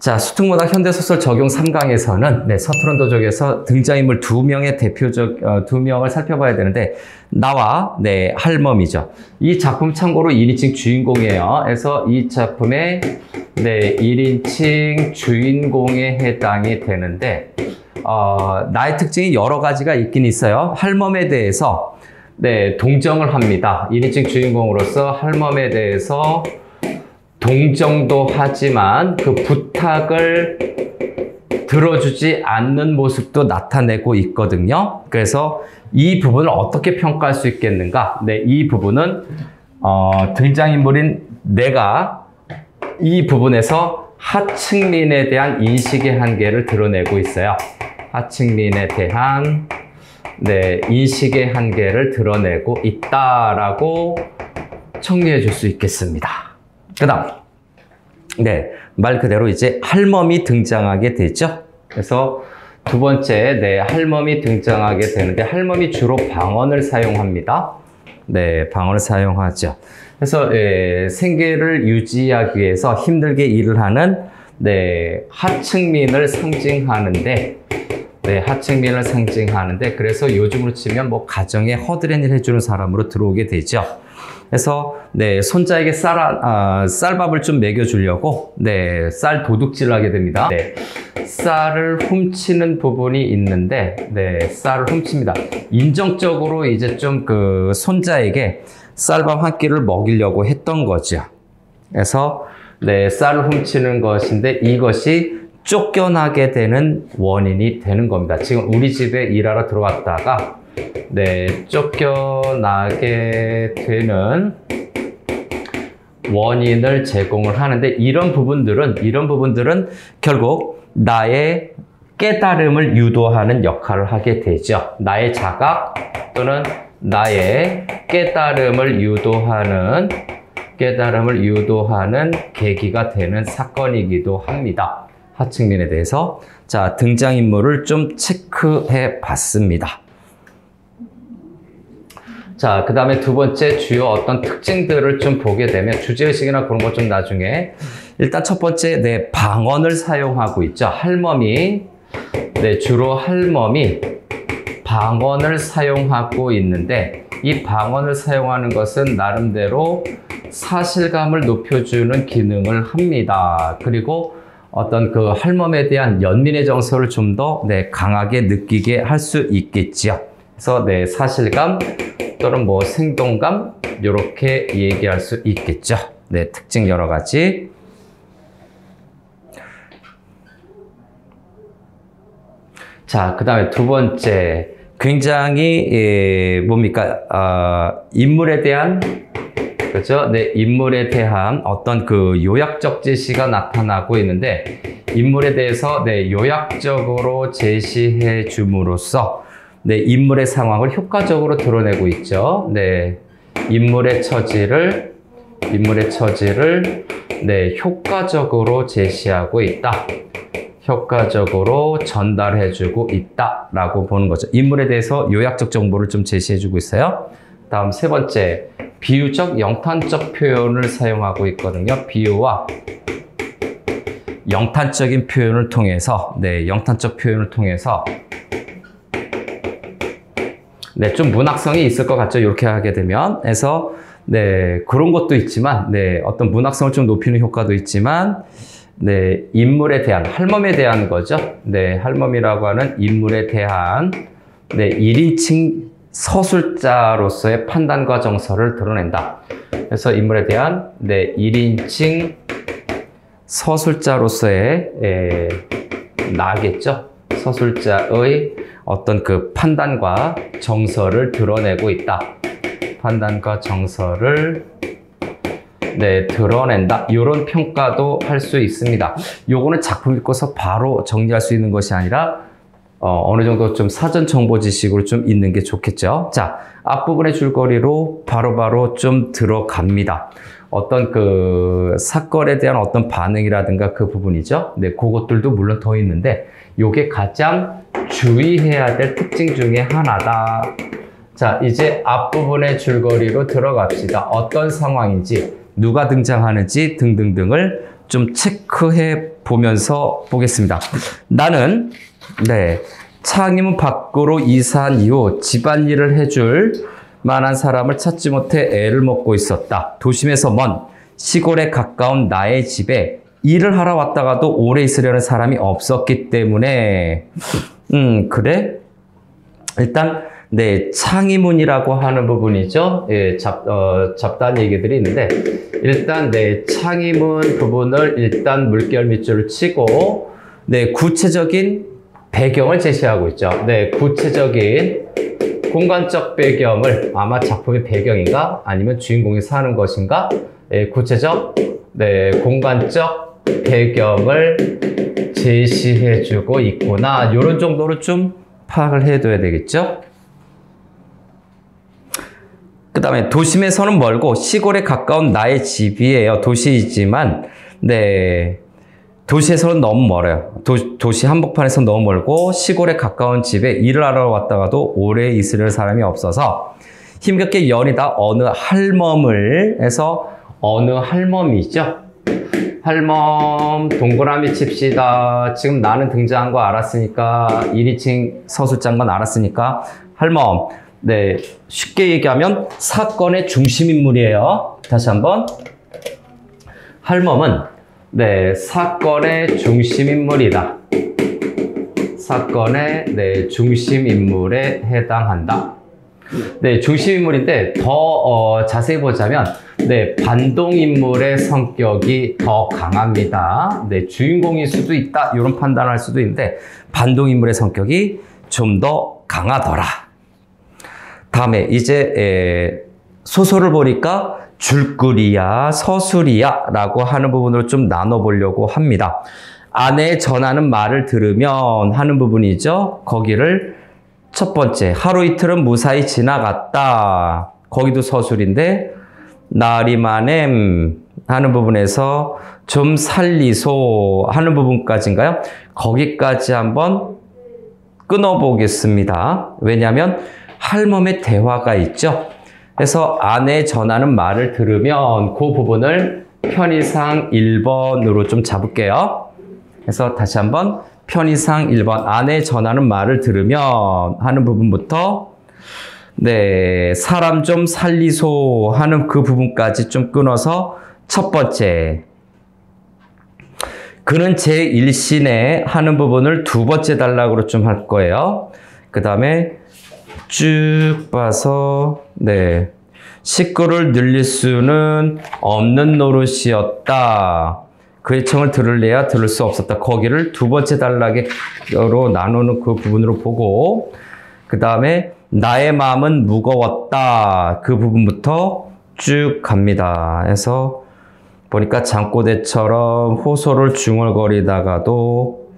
자, 수특문학 현대소설 적용 3강에서는 서투른도족에서 등장인물 두 명의 대표적 두 명을 살펴봐야 되는데 나와 할멈이죠. 이 작품 참고로 1인칭 주인공이에요. 그래서 이 작품의 1인칭 주인공에 해당이 되는데 나의 특징이 여러 가지가 있긴 있어요. 할멈에 대해서 동정을 합니다. 1인칭 주인공으로서 할멈에 대해서 동정도 하지만 그 부탁을 들어주지 않는 모습도 나타내고 있거든요. 그래서 이 부분을 어떻게 평가할 수 있겠는가? 이 부분은 등장인물인 내가 이 부분에서 하층민에 대한 인식의 한계를 드러내고 있어요. 하층민에 대한 인식의 한계를 드러내고 있다라고 정리해 줄 수 있겠습니다. 그 다음, 말 그대로 이제 할멈이 등장하게 되죠. 그래서 두 번째, 할멈이 등장하게 되는데, 할멈이 주로 방언을 사용합니다. 방언을 사용하죠. 그래서, 생계를 유지하기 위해서 힘들게 일을 하는, 하층민을 상징하는데, 하층민을 상징하는데, 그래서 요즘으로 치면 뭐 가정에 허드렛일 해주는 사람으로 들어오게 되죠. 그래서 손자에게 쌀밥을 좀 먹여주려고 쌀 도둑질을 하게 됩니다. 쌀을 훔치는 부분이 있는데 쌀을 훔칩니다. 인정적으로 이제 좀 그 손자에게 쌀밥 한 끼를 먹이려고 했던 거죠. 그래서 쌀을 훔치는 것인데 이것이 쫓겨나게 되는 원인이 되는 겁니다. 지금 우리 집에 일하러 들어왔다가 쫓겨나게 되는 원인을 제공을 하는데 이런 부분들은 결국 나의 깨달음을 유도하는 역할을 하게 되죠. 나의 자각 또는 나의 깨달음을 유도하는 계기가 되는 사건이기도 합니다. 하층민에 대해서 자, 등장인물을 좀 체크해 봤습니다. 자, 그 다음에 두 번째 주요 어떤 특징들을 좀 보게 되면 주제의식이나 그런 것 좀 나중에 일단 첫 번째 방언을 사용하고 있죠. 할멈이 주로 할멈이 방언을 사용하고 있는데 이 방언을 사용하는 것은 나름대로 사실감을 높여주는 기능을 합니다. 그리고 어떤 그 할멈에 대한 연민의 정서를 좀 더 강하게 느끼게 할 수 있겠지요. 그래서 사실감 또는 뭐 생동감 이렇게 얘기할 수 있겠죠. 특징 여러 가지. 자, 그 다음에 두 번째 굉장히 인물에 대한 그렇죠? 인물에 대한 어떤 그 요약적 제시가 나타나고 있는데 인물에 대해서 요약적으로 제시해 줌으로써 인물의 상황을 효과적으로 드러내고 있죠. 인물의 처지를 효과적으로 제시하고 있다. 효과적으로 전달해주고 있다라고 보는 거죠. 인물에 대해서 요약적 정보를 좀 제시해주고 있어요. 다음 세 번째, 비유적, 영탄적 표현을 사용하고 있거든요. 비유와 영탄적인 표현을 통해서, 영탄적 표현을 통해서 좀 문학성이 있을 것 같죠. 이렇게 하게 되면. 그래서, 그런 것도 있지만, 어떤 문학성을 좀 높이는 효과도 있지만, 인물에 대한, 할멈에 대한 거죠. 할멈이라고 하는 인물에 대한, 1인칭 서술자로서의 판단과 정서를 드러낸다. 그래서 인물에 대한, 1인칭 서술자로서의, 나겠죠. 서술자의 어떤 그 판단과 정서를 드러내고 있다. 판단과 정서를 드러낸다. 이런 평가도 할 수 있습니다. 요거는 작품 읽고서 바로 정리할 수 있는 것이 아니라 어느 정도 좀 사전 정보 지식으로 좀 있는 게 좋겠죠. 자, 앞부분의 줄거리로 바로바로 좀 들어갑니다. 어떤 그 사건에 대한 어떤 반응이라든가 그 부분이죠. 그것들도 물론 더 있는데 요게 가장 주의해야 될 특징 중에 하나다. 자, 이제 앞부분의 줄거리로 들어갑시다. 어떤 상황인지, 누가 등장하는지 등등등을 좀 체크해 보면서 보겠습니다. 나는 차장님은 밖으로 이사한 이후 집안일을 해줄 만한 사람을 찾지 못해 애를 먹고 있었다. 도심에서 먼 시골에 가까운 나의 집에 일을 하러 왔다가도 오래 있으려는 사람이 없었기 때문에 그래? 일단 창의문이라고 하는 부분이죠. 예, 잡다한 얘기들이 있는데 일단 창의문 부분을 일단 물결 밑줄을 치고 구체적인 배경을 제시하고 있죠. 구체적인 공간적 배경을 아마 작품의 배경인가 아니면 주인공이 사는 것인가 구체적 공간적 배경을 제시해주고 있구나. 이런 정도로 좀 파악을 해둬야 되겠죠. 그 다음에 도심에서는 멀고 시골에 가까운 나의 집이에요. 도시이지만 도시에서는 너무 멀어요. 도시 한복판에서 너무 멀고 시골에 가까운 집에 일을 하러 왔다가도 오래 있을 사람이 없어서 힘겹게 연이다 어느 할멈을 해서 어느 할멈이죠. 할멈 동그라미 칩시다. 지금 나는 등장한 거 알았으니까 1인칭 서술자인 건 알았으니까 할멈. 쉽게 얘기하면 사건의 중심인물이에요. 다시 한번. 할멈은 사건의 중심인물이다. 사건의 중심인물에 해당한다. 중심인물인데 더 자세히 보자면 반동인물의 성격이 더 강합니다. 주인공일 수도 있다. 이런 판단을 할 수도 있는데 반동인물의 성격이 좀 더 강하더라. 다음에 이제 소설을 보니까 줄거리야 서술이야 라고 하는 부분으로 좀 나눠보려고 합니다. 아내의 전하는 말을 들으면 하는 부분이죠. 거기를 첫 번째 하루 이틀은 무사히 지나갔다. 거기도 서술인데 나리마넴 하는 부분에서 좀 살리소 하는 부분까지인가요? 거기까지 한번 끊어보겠습니다. 왜냐하면 할멈의 대화가 있죠. 그래서 아내 전하는 말을 들으면 그 부분을 편의상 1번으로 좀 잡을게요. 그래서 다시 한번 편의상 1번 아내 전하는 말을 들으면 하는 부분부터 사람 좀 살리소 하는 그 부분까지 좀 끊어서 첫 번째 그는 제 일신에 하는 부분을 두 번째 단락으로 좀 할 거예요. 그 다음에 쭉 봐서 식구를 늘릴 수는 없는 노릇이었다. 그의 청을 들을래야 들을 수 없었다. 거기를 두 번째 단락으로 나누는 그 부분으로 보고 그 다음에 나의 마음은 무거웠다. 그 부분부터 쭉 갑니다. 해서 보니까 잠꼬대처럼 호소를 중얼거리다가도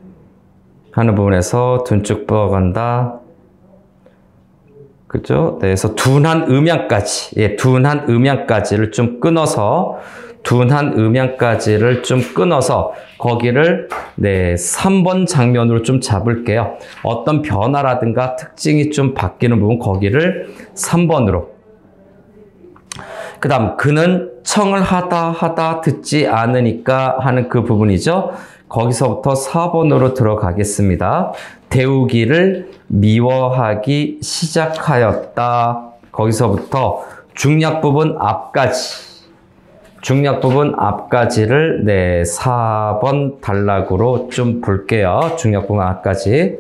하는 부분에서 둔쭉 뻗어간다. 그죠? 그래서 둔한 음양까지, 둔한 음양까지를 좀 끊어서, 거기를 3번 장면으로 좀 잡을게요. 어떤 변화라든가 특징이 좀 바뀌는 부분, 거기를 3번으로. 그 다음, 그는 청을 하다 듣지 않으니까 하는 그 부분이죠. 거기서부터 4번으로 들어가겠습니다. 대우기를 미워하기 시작하였다. 거기서부터 중략 부분 앞까지를 4번 단락으로 좀 볼게요. 중략 부분 앞까지.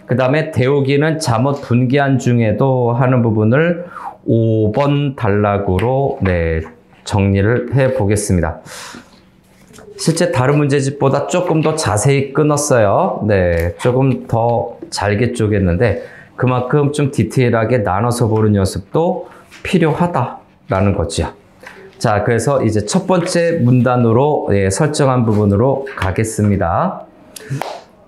그 다음에 대우기는 잠옷 분기한 중에도 하는 부분을 5번 단락으로 정리를 해 보겠습니다. 실제 다른 문제집보다 조금 더 자세히 끊었어요. 조금 더 잘게 쪼갰는데 그만큼 좀 디테일하게 나눠서 보는 연습도 필요하다라는 거죠. 자, 그래서 이제 첫 번째 문단으로 설정한 부분으로 가겠습니다.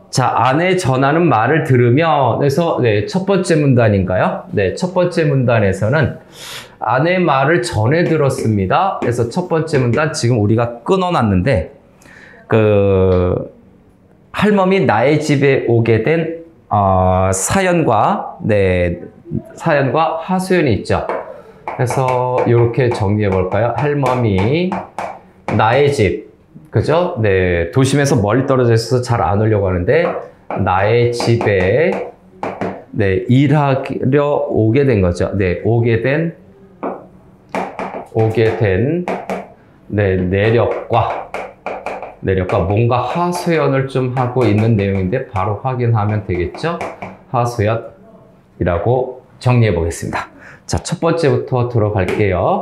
자, 아내 전하는 말을 들으면 그래서 첫 번째 문단인가요? 첫 번째 문단에서는 아내의 말을 전해 들었습니다. 그래서 첫 번째 문단 지금 우리가 끊어놨는데 할멈이 나의 집에 오게 된 사연과 하소연이 있죠. 그래서 이렇게 정리해 볼까요? 할멈이 나의 집, 그죠? 네, 도심에서 멀리 떨어져 있어서 잘 안 오려고 하는데 나의 집에 네, 일하려 오게 된 거죠. 네, 오게 된 네, 내력과 뭔가 하소연을 좀 하고 있는 내용인데 바로 확인하면 되겠죠? 하소연이라고 정리해 보겠습니다. 자, 첫 번째부터 들어갈게요.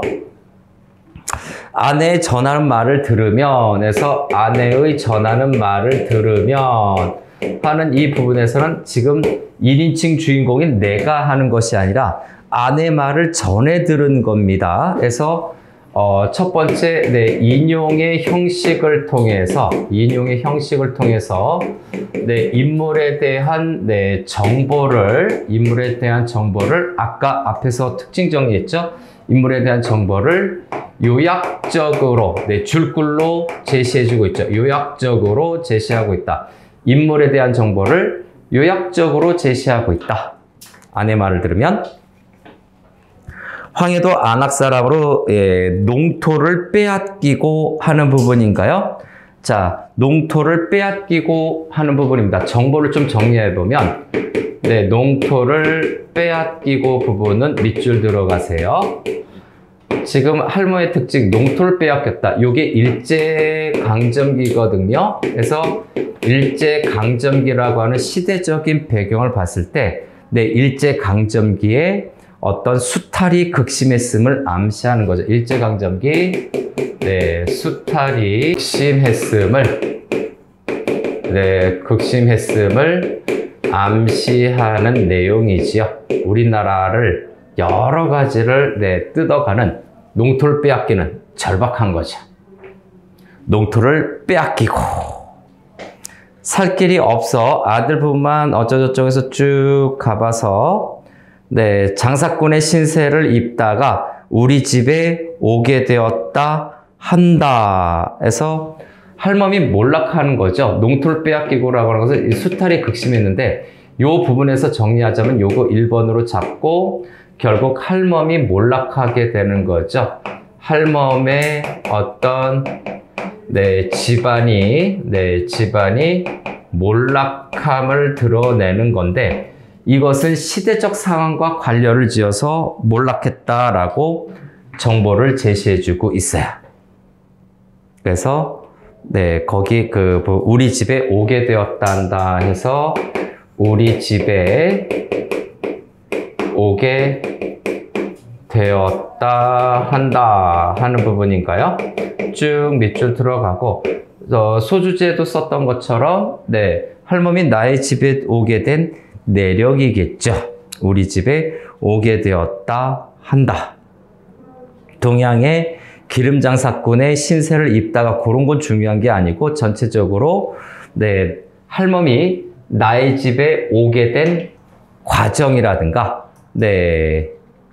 아내의 전하는 말을 들으면 에서 아내의 전하는 말을 들으면 하는 이 부분에서는 지금 1인칭 주인공인 내가 하는 것이 아니라 아내 말을 전해 들은 겁니다. 그래서 첫 번째 네, 인용의 형식을 통해서 네, 인물에 대한 정보를 아까 앞에서 특징 정리했죠. 인물에 대한 정보를 요약적으로 줄글로 제시해주고 있죠. 요약적으로 제시하고 있다. 인물에 대한 정보를 요약적으로 제시하고 있다. 아내 말을 들으면 황해도 안악 사람으로 농토를 빼앗기고 하는 부분인가요? 자, 농토를 빼앗기고 하는 부분입니다. 정보를 좀 정리해 보면 네, 농토를 빼앗기고 부분은 밑줄 들어가세요. 지금 할머니의 특징 농토를 빼앗겼다. 이게 일제강점기거든요. 그래서 일제강점기라고 하는 시대적인 배경을 봤을 때 네, 일제강점기에 어떤 수탈이 극심했음을 암시하는 거죠. 일제강점기 네, 수탈이 극심했음을 암시하는 내용이지요. 우리나라를 여러 가지를 뜯어가는 농토를 빼앗기는 절박한 거죠. 농토를 빼앗기고 살 길이 없어 아들 부부만 어쩌저쩌고해서 쭉 가봐서 네, 장사꾼의 신세를 입다가 우리 집에 오게 되었다 한다 해서 할멈이 몰락하는 거죠. 농토를 빼앗기고라고 하는 것은 수탈이 극심했는데 이 부분에서 정리하자면 요거 1번으로 잡고 결국 할멈이 몰락하게 되는 거죠. 할멈의 어떤 집안이 몰락함을 드러내는 건데 이것은 시대적 상황과 관련을 지어서 몰락했다라고 정보를 제시해주고 있어요. 그래서 거기 우리 집에 오게 되었단다 해서 우리 집에 오게 되었다 한다 하는 부분인가요? 쭉 밑줄 들어가고 소주제도 썼던 것처럼 할멈이 나의 집에 오게 된 내력이겠죠. 우리 집에 오게 되었다 한다. 동양의 기름장사꾼의 신세를 입다가 그런 건 중요한 게 아니고 전체적으로 할멈이 나의 집에 오게 된 과정이라든가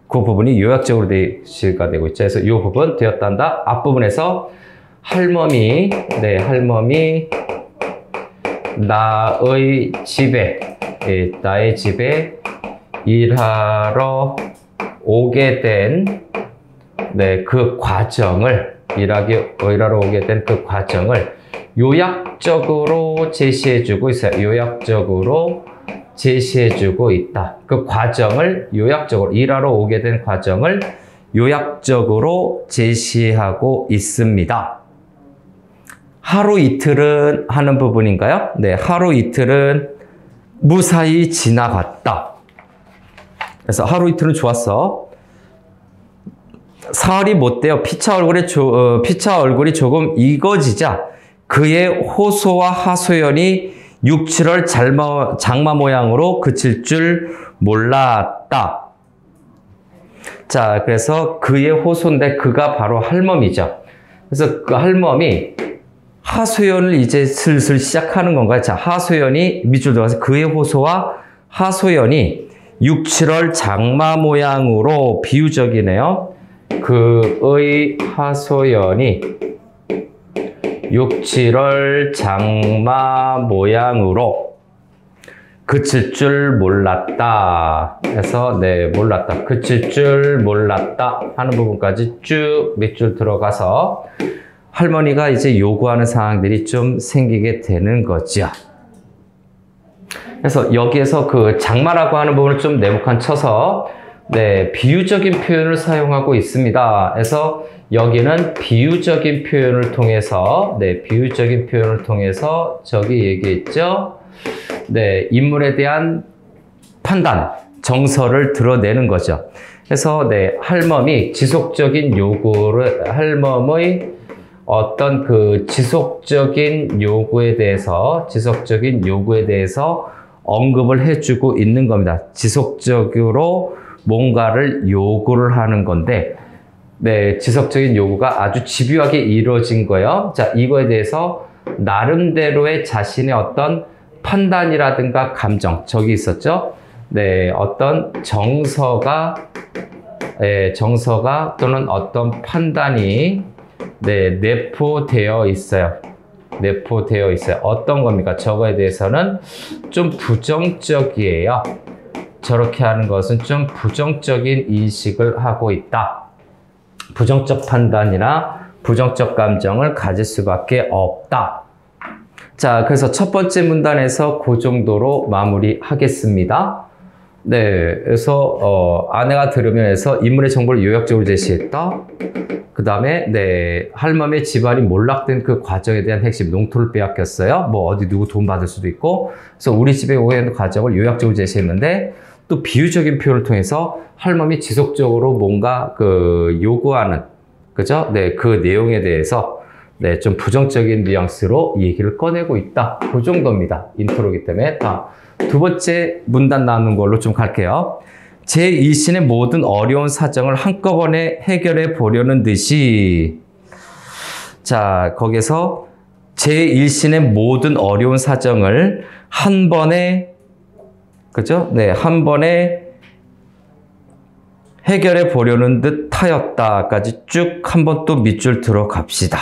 그 부분이 요약적으로 제시가 되고 있죠. 그래서 이 부분 되었단다. 앞부분에서 할멈이 나의 집에 일하러 오게 된 그 과정을 일하러 오게 된 그 과정을 요약적으로 제시해주고 있어요. 요약적으로 제시해주고 있다. 그 과정을 요약적으로 일하러 오게 된 과정을 요약적으로 제시하고 있습니다. 하루 이틀은 하는 부분인가요? 네, 하루 이틀은 무사히 지나갔다. 그래서 하루 이틀은 좋았어. 사흘이 못되어 피차 얼굴이 조금 익어지자 그의 호소와 하소연이 6, 7월 장마 모양으로 그칠 줄 몰랐다. 자, 그래서 그의 호소인데 그가 바로 할멈이죠. 그래서 그 할멈이 하소연을 이제 슬슬 시작하는 건가요? 자, 하소연이 밑줄 들어가서 그의 호소와 하소연이 6, 7월 장마 모양으로 비유적이네요. 그의 하소연이 6, 7월 장마 모양으로 그칠 줄 몰랐다. 해서 몰랐다. 그칠 줄 몰랐다 하는 부분까지 쭉 밑줄 들어가서 할머니가 이제 요구하는 상황들이 좀 생기게 되는 거죠. 그래서 여기에서 그 장마라고 하는 부분을 좀 네모칸 쳐서 네, 비유적인 표현을 사용하고 있습니다. 그래서 여기는 비유적인 표현을 통해서 네, 비유적인 표현을 통해서 저기 얘기했죠. 네, 인물에 대한 판단, 정서를 드러내는 거죠. 그래서 네, 할멈이 지속적인 요구를 할멈의 어떤 그 지속적인 요구에 대해서 언급을 해주고 있는 겁니다. 지속적으로 뭔가를 요구를 하는 건데, 네, 지속적인 요구가 아주 집요하게 이루어진 거예요. 자, 이거에 대해서 나름대로의 자신의 어떤 판단이라든가 감정, 저기 있었죠? 네, 어떤 정서가 또는 어떤 판단이 네, 내포되어 있어요. 어떤 겁니까? 저거에 대해서는 좀 부정적이에요. 저렇게 하는 것은 좀 부정적인 인식을 하고 있다. 부정적 판단이나 부정적 감정을 가질 수밖에 없다. 자, 그래서 첫 번째 문단에서 그 정도로 마무리하겠습니다. 네, 그래서 아내가 들으면 해서 인물의 정보를 요약적으로 제시했다. 그 다음에 네, 할멈의 집안이 몰락된 그 과정에 대한 핵심, 농토를 빼앗겼어요. 뭐 어디 누구 돈 받을 수도 있고. 그래서 우리 집에 오게 된 과정을 요약적으로 제시했는데, 또 비유적인 표현을 통해서 할멈이 지속적으로 뭔가 그 요구하는, 그죠? 네, 그 내용에 대해서 네, 좀 부정적인 뉘앙스로 얘기를 꺼내고 있다. 그 정도입니다. 인트로이기 때문에. 두 번째 문단 나누는 걸로 좀 갈게요. 제1신의 모든 어려운 사정을 한꺼번에 해결해 보려는 듯이, 자, 거기서 제1신의 모든 어려운 사정을 한 번에, 그죠? 네, 한 번에 해결해 보려는 듯 하였다까지 쭉 한번 또 밑줄 들어갑시다.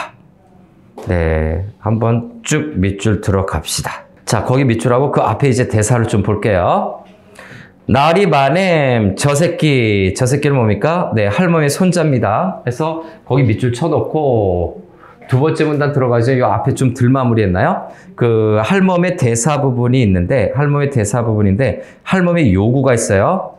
네, 한번 쭉 밑줄 들어갑시다. 자, 거기 밑줄하고 그 앞에 이제 대사를 좀 볼게요. 나리 마넴, 저 새끼는 뭡니까? 네, 할머니의 손자입니다. 그래서 거기 밑줄 쳐놓고 두 번째 문단 들어가죠. 이 앞에 좀 덜 마무리했나요? 그 할머니의 대사 부분이 있는데, 할머니의 요구가 있어요.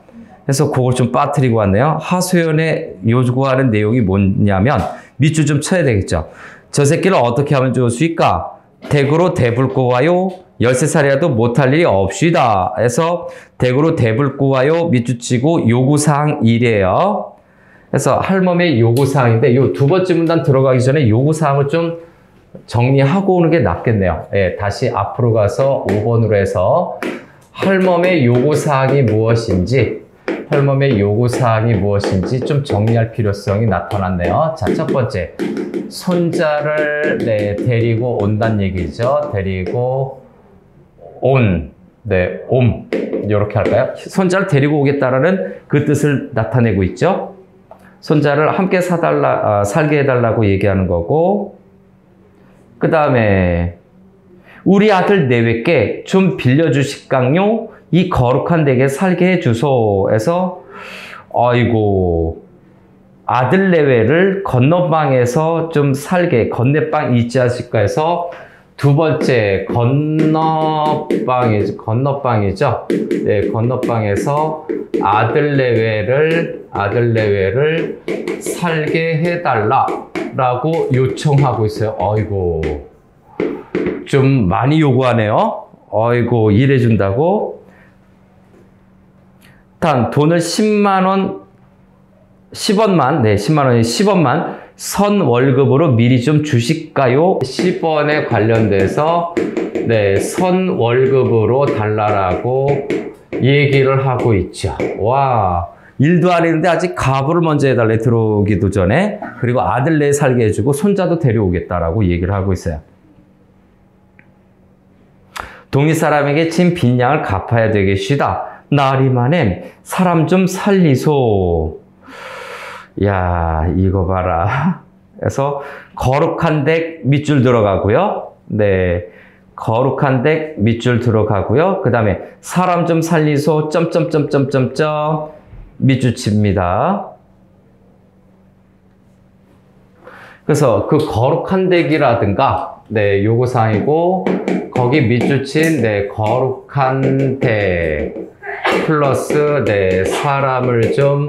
그래서 그걸 좀 빠뜨리고 왔네요. 하소연의 요구하는 내용이 뭐냐면, 밑줄 좀 쳐야 되겠죠. 저 새끼를 어떻게 하면 좋을수있까? 댁으로 대불고 와요. 13살이라도 못할 일이 없시다. 해서 댁으로 대불고 와요. 밑줄 치고 요구사항 1이에요. 그래서 할멈의 요구사항인데, 요 두 번째 문단 들어가기 전에 요구사항을 좀 정리하고 오는 게 낫겠네요. 예, 다시 앞으로 가서 5번으로 해서 할멈의 요구사항이 무엇인지 좀 정리할 필요성이 나타났네요. 자, 첫 번째. 손자를 네, 데리고 온다는 얘기죠. 데리고 온. 네, 이렇게 할까요? 손자를 데리고 오겠다라는 그 뜻을 나타내고 있죠. 손자를 함께 살게 해달라고 얘기하는 거고, 그 다음에 우리 아들 내외께 좀 빌려주실깡요? 이 거룩한 댁에 살게 해주소. 해서 아이고, 아들 내외를 건너방에서 좀 살게, 건네방 있지 않을까 해서 두 번째 건너방이죠. 네, 건너방에서 아들 내외를 살게 해달라라고 요청하고 있어요. 아이고, 좀 많이 요구하네요. 아이고, 일해준다고. 단 돈을 10원이 10원만 선 월급으로 미리 좀 주실까요? 10원에 관련돼서 네, 선 월급으로 달라라고 얘기를 하고 있죠. 와, 일도 안 했는데 아직 가부를 먼저 해달래, 들어오기도 전에. 그리고 아들 내 살게 해주고 손자도 데려오겠다라고 얘기를 하고 있어요. 동리 사람에게 진 빈양을 갚아야 되겠시다. 나리마넴, 사람 좀 살리소. 야, 이거 봐라. 그래서 거룩한 댁 밑줄 들어가고요. 네, 거룩한 댁 밑줄 들어가고요. 그 다음에 사람 좀 살리소 밑줄 칩니다. 그래서 그 거룩한 댁이라든가, 네, 요구사항이고, 거기 밑줄 친, 네, 거룩한 댁, 플러스, 네, 사람을 좀,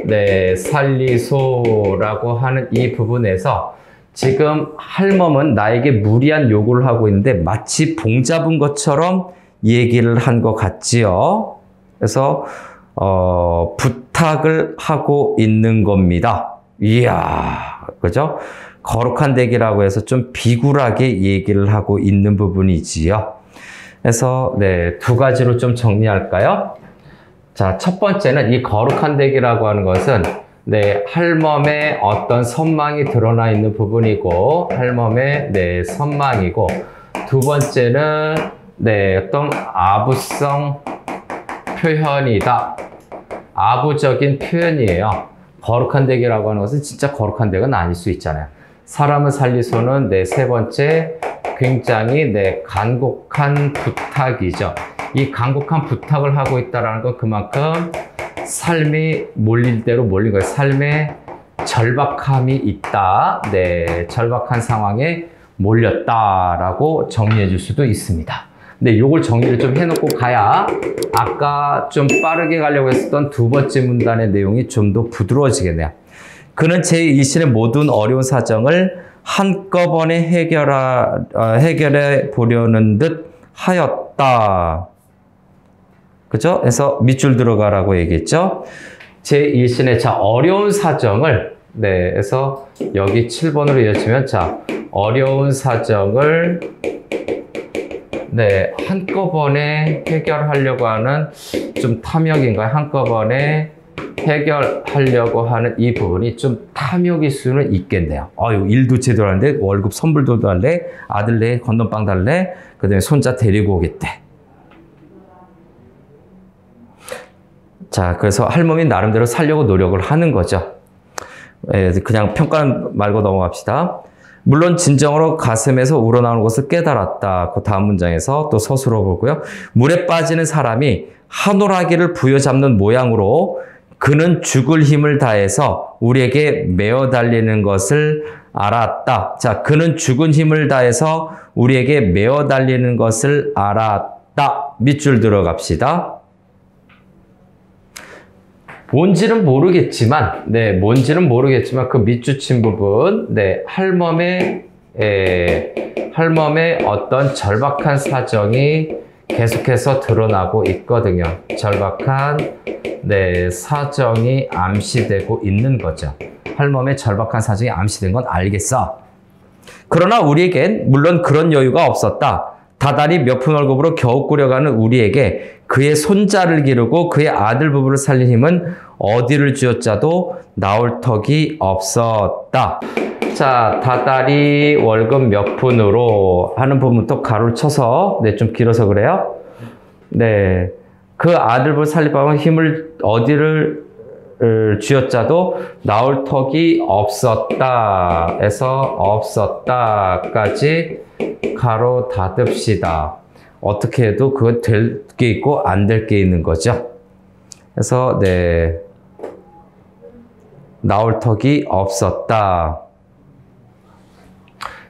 네, 살리소라고 하는 이 부분에서 지금 할멈은 나에게 무리한 요구를 하고 있는데 마치 봉 잡은 것처럼 얘기를 한 것 같지요. 그래서, 부탁을 하고 있는 겁니다. 이야, 그죠? 거룩한 댁이라고 해서 좀 비굴하게 얘기를 하고 있는 부분이지요. 그래서, 네, 두 가지로 좀 정리할까요? 자, 첫 번째는 이 거룩한 댁이라고 하는 것은, 네, 할멈의 어떤 선망이 드러나 있는 부분이고, 할멈의, 네, 선망이고, 두 번째는, 네, 어떤 아부성 표현이다. 아부적인 표현이에요. 거룩한 댁이라고 하는 것은 진짜 거룩한 댁은 아닐 수 있잖아요. 사람을 살리소는 네, 세 번째 굉장히 네, 간곡한 부탁이죠. 이 간곡한 부탁을 하고 있다는 건 그만큼 삶이 몰릴 대로 몰린 거예요. 삶에 절박함이 있다. 네, 절박한 상황에 몰렸다라고 정리해 줄 수도 있습니다. 근데 요걸 정리를 좀 해놓고 가야 아까 좀 빠르게 가려고 했었던 두 번째 문단의 내용이 좀 더 부드러워지겠네요. 그는 제 일신의 모든 어려운 사정을 한꺼번에 해결해 보려는 듯 하였다. 그죠? 그래서 밑줄 들어가라고 얘기했죠. 제 일신의 자, 어려운 사정을, 네, 그래서 여기 7번으로 이어지면, 자, 어려운 사정을, 네, 한꺼번에 해결하려고 하는 좀 탐욕인가요? 한꺼번에 해결하려고 하는 이 부분이 좀 탐욕일 수는 있겠네요. 일도 제대로 하는데 월급 선불도 달래, 아들 내 건넌빵 달래, 그 다음에 손자 데리고 오겠대. 자, 그래서 할멈이 나름대로 살려고 노력을 하는 거죠. 그냥 평가는 말고 넘어갑시다. 물론 진정으로 가슴에서 우러나오는 것을 깨달았다. 그 다음 문장에서 또 서술어 보고요. 물에 빠지는 사람이 한오라기를 부여잡는 모양으로 그는 죽을 힘을 다해서 우리에게 메어 달리는 것을 알았다. 자, 그는 죽은 힘을 다해서 우리에게 메어 달리는 것을 알았다. 밑줄 들어갑시다. 뭔지는 모르겠지만, 네, 뭔지는 모르겠지만 그 밑줄 친 부분, 네, 할멈의 어떤 절박한 사정이 계속해서 드러나고 있거든요. 절박한, 네, 사정이 암시되고 있는 거죠. 할멈의 절박한 사정이 암시된 건 알겠어. 그러나 우리에겐 물론 그런 여유가 없었다. 다달이 몇 푼 월급으로 겨우 꾸려가는 우리에게 그의 손자를 기르고 그의 아들 부부를 살릴 힘은 어디를 쥐어짜도 나올 턱이 없었다. 자, 다달이 월급 몇 푼으로 하는 부분부터 가로를 쳐서, 네, 좀 길어서 그래요. 네, 그 아들 부부 살릴 힘을 어디를 쥐어짜도 나올 턱이 없었다. 에서 없었다까지 가로 닫읍시다. 어떻게 해도 그거 될 게 있고 안 될 게 있는 거죠. 그래서, 네, 나올 턱이 없었다.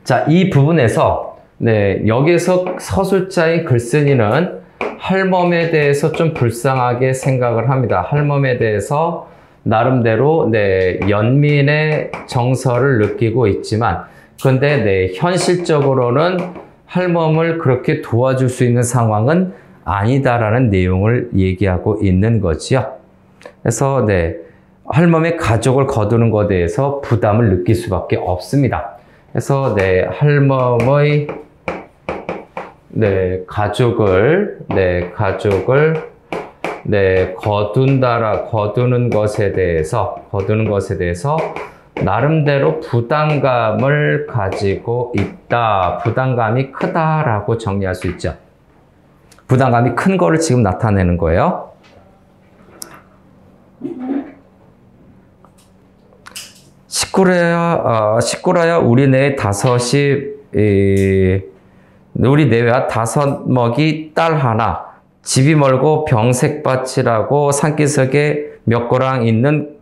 자, 이 부분에서, 네, 여기서 서술자의 글쓴이는 할멈에 대해서 좀 불쌍하게 생각을 합니다. 할멈에 대해서 나름대로, 네, 연민의 정서를 느끼고 있지만, 그런데, 네, 현실적으로는 할멈을 그렇게 도와줄 수 있는 상황은 아니다라는 내용을 얘기하고 있는 거지요. 그래서, 네, 할멈의 가족을 거두는 것에 대해서 부담을 느낄 수밖에 없습니다. 그래서, 네, 할멈의, 네, 가족을, 네, 거두는 것에 대해서 나름대로 부담감을 가지고 있다. 부담감이 크다라고 정리할 수 있죠. 부담감이 큰 거를 지금 나타내는 거예요. 식구라야 우리 내외와 5먹이 딸 하나, 집이 멀고 병색밭이라고 산기슭에 몇 고랑 있는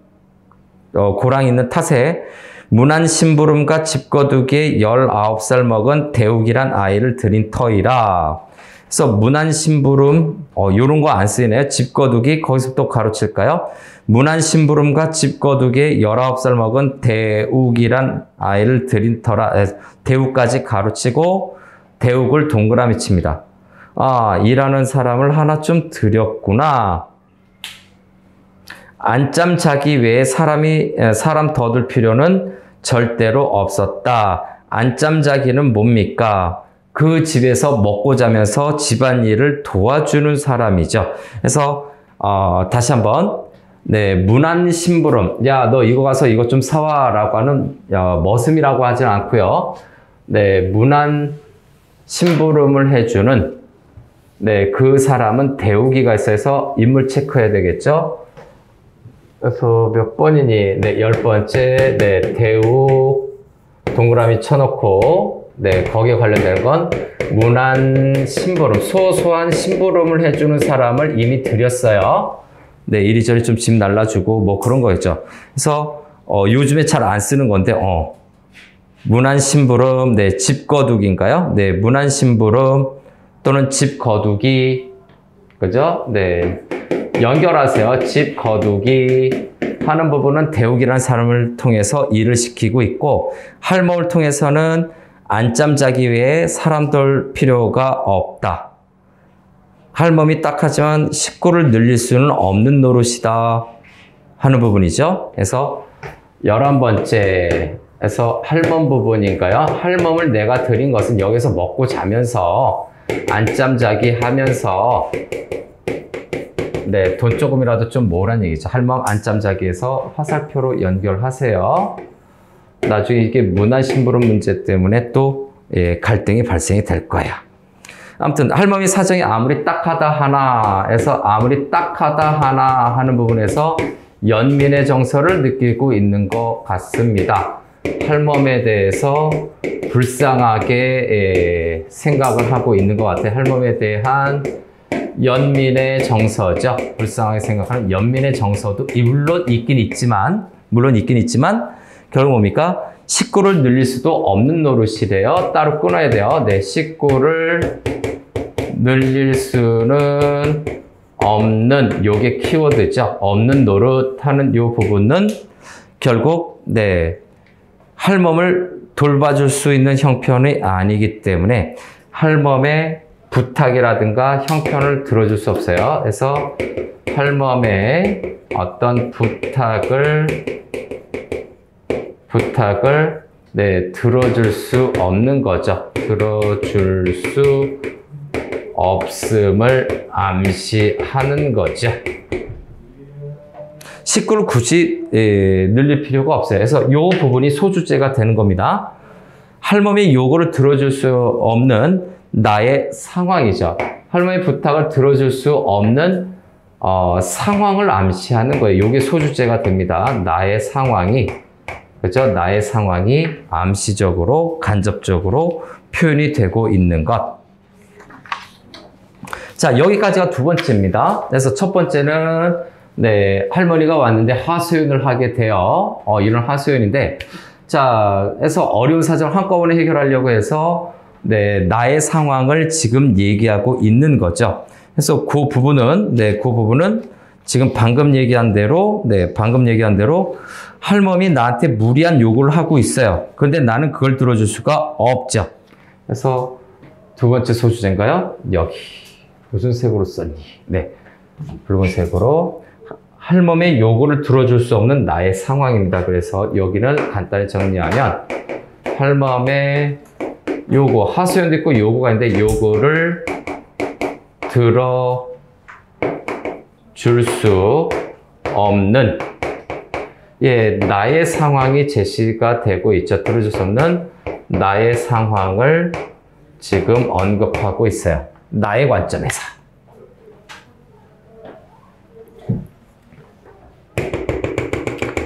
탓에 문안 심부름과 집거두기에 19살 먹은 대욱이란 아이를 들인 터이라. 그래서 문안 심부름, 요런 거 안 쓰이네요. 집거두기, 거기서 또 가로칠까요? 문안 심부름과 집거두기에 19살 먹은 대욱이란 아이를 들인 터라. 대욱까지 가로치고 대욱을 동그라미 칩니다. 아, 일하는 사람을 하나 좀 들였구나. 안짬 자기 외에 사람 더 둘 필요는 절대로 없었다. 안짬 자기는 뭡니까? 그 집에서 먹고 자면서 집안일을 도와주는 사람이죠. 그래서 다시 한번 네, 문안 심부름. 야, 너 이거 가서 이것 좀 사와 라고 하는 머슴이라고 하진 않고요. 네, 문안 심부름을 해주는 네, 그 사람은 대우기가 있어서 인물 체크해야 되겠죠. 그래서 몇 번이니? 네, 10번째. 네, 대우 동그라미 쳐놓고 네, 거기에 관련되는 건 문안 심부름, 소소한 심부름을 해주는 사람을 이미 드렸어요. 네, 이리저리 좀 집 날라주고 뭐 그런 거겠죠. 그래서 요즘에 잘 안 쓰는 건데 문안 심부름, 네, 집 거두기인가요? 네, 문안 심부름 또는 집 거두기, 그죠? 네, 연결하세요. 집 거두기 하는 부분은 대욱이라는 사람을 통해서 일을 시키고 있고, 할멈을 통해서는 안짬 자기 외에 사람들 필요가 없다. 할멈이 딱하지만 식구를 늘릴 수는 없는 노릇이다 하는 부분이죠. 그래서 11번째에서 할멈 부분인가요? 할멈을 내가 드린 것은 여기서 먹고 자면서 안짬 자기 하면서 네, 돈 조금이라도 좀 모으란 얘기죠. 할멈 안짬 자기에서 화살표로 연결하세요. 나중에 이게 문안 심부름 문제 때문에 또 갈등이 발생이 될 거야. 아무튼 할멈이 사정이 아무리 딱하다 하나 해서 아무리 딱하다 하나 하는 부분에서 연민의 정서를 느끼고 있는 것 같습니다. 할멈에 대해서 불쌍하게 생각을 하고 있는 것 같아요. 할멈에 대한 연민의 정서죠. 불쌍하게 생각하는 연민의 정서도 물론 있긴 있지만 결국 뭡니까? 식구를 늘릴 수도 없는 노릇이래요. 따로 끊어야 돼요. 네, 식구를 늘릴 수는 없는, 요게 키워드죠. 없는 노릇 하는 요 부분은 결국 네, 할멈을 돌봐줄 수 있는 형편이 아니기 때문에 할멈의 부탁이라든가 형편을 들어줄 수 없어요. 그래서 할멈의 어떤 부탁을 네, 들어줄 수 없는 거죠. 들어줄 수 없음을 암시하는 거죠. 식구를 굳이 늘릴 필요가 없어요. 그래서 이 부분이 소주제가 되는 겁니다. 할멈의 요구를 들어줄 수 없는 나의 상황이죠. 할머니 부탁을 들어줄 수 없는 상황을 암시하는 거예요. 이게 소주제가 됩니다. 나의 상황이, 그죠? 나의 상황이 암시적으로, 간접적으로 표현이 되고 있는 것. 자, 여기까지가 두 번째입니다. 그래서 첫 번째는 네, 할머니가 왔는데 하소연을 하게 돼요. 이런 하소연인데, 자, 그래서 어려운 사정을 한꺼번에 해결하려고 해서 네, 나의 상황을 지금 얘기하고 있는 거죠. 그래서 그 부분은 지금 방금 얘기한 대로 할멈이 나한테 무리한 요구를 하고 있어요. 그런데 나는 그걸 들어줄 수가 없죠. 그래서 두 번째 소주제인가요? 여기. 무슨 색으로 썼니? 네, 붉은색으로. 할멈의 요구를 들어줄 수 없는 나의 상황입니다. 그래서 여기는 간단히 정리하면 할멈의 요구, 하소연도 있고 요구가 있는데 요구를 들어줄 수 없는 나의 상황이 제시가 되고 있죠. 들어줄 수 없는 나의 상황을 지금 언급하고 있어요. 나의 관점에서.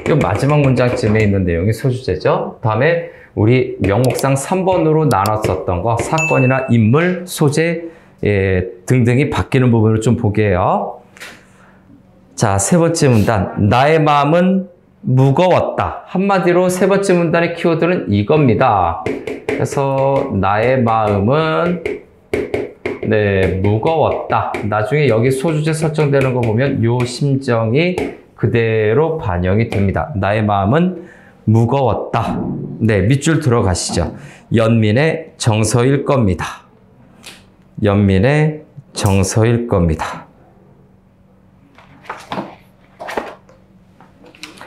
이 마지막 문장쯤에 있는 내용이 소주제죠. 다음에 우리 명목상 3번으로 나눴었던 거, 사건이나 인물, 소재 등등이 바뀌는 부분을 좀 보게요. 자, 세 번째 문단. 나의 마음은 무거웠다. 한마디로 세 번째 문단의 키워드는 이겁니다. 그래서 나의 마음은 무거웠다. 나중에 여기 소주제 설정되는 거 보면 요 심정이 그대로 반영이 됩니다. 나의 마음은 무거웠다. 밑줄 들어가시죠. 연민의 정서일 겁니다. 연민의 정서일 겁니다.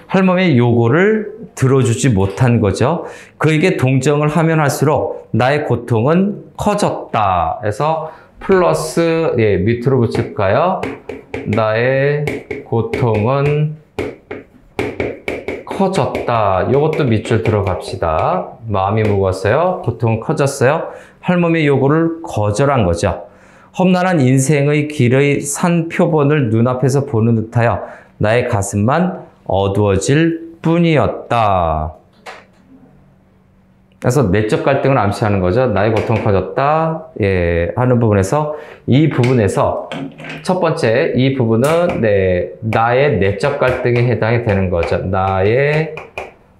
할머니의 요구를 들어주지 못한 거죠. 그에게 동정을 하면 할수록 나의 고통은 커졌다. 해서 플러스 밑으로 붙일까요? 나의 고통은 커졌다. 이것도 밑줄 들어갑시다. 마음이 무거웠어요. 고통은 커졌어요. 할머니의 요구를 거절한 거죠. 험난한 인생의 길의 산 표본을 눈앞에서 보는 듯하여 나의 가슴만 어두워질 뿐이었다. 그래서 내적 갈등을 암시하는 거죠. 나의 고통은 커졌다. 하는 부분에서 이 부분에서 첫 번째 이 부분은 나의 내적 갈등에 해당이 되는 거죠. 나의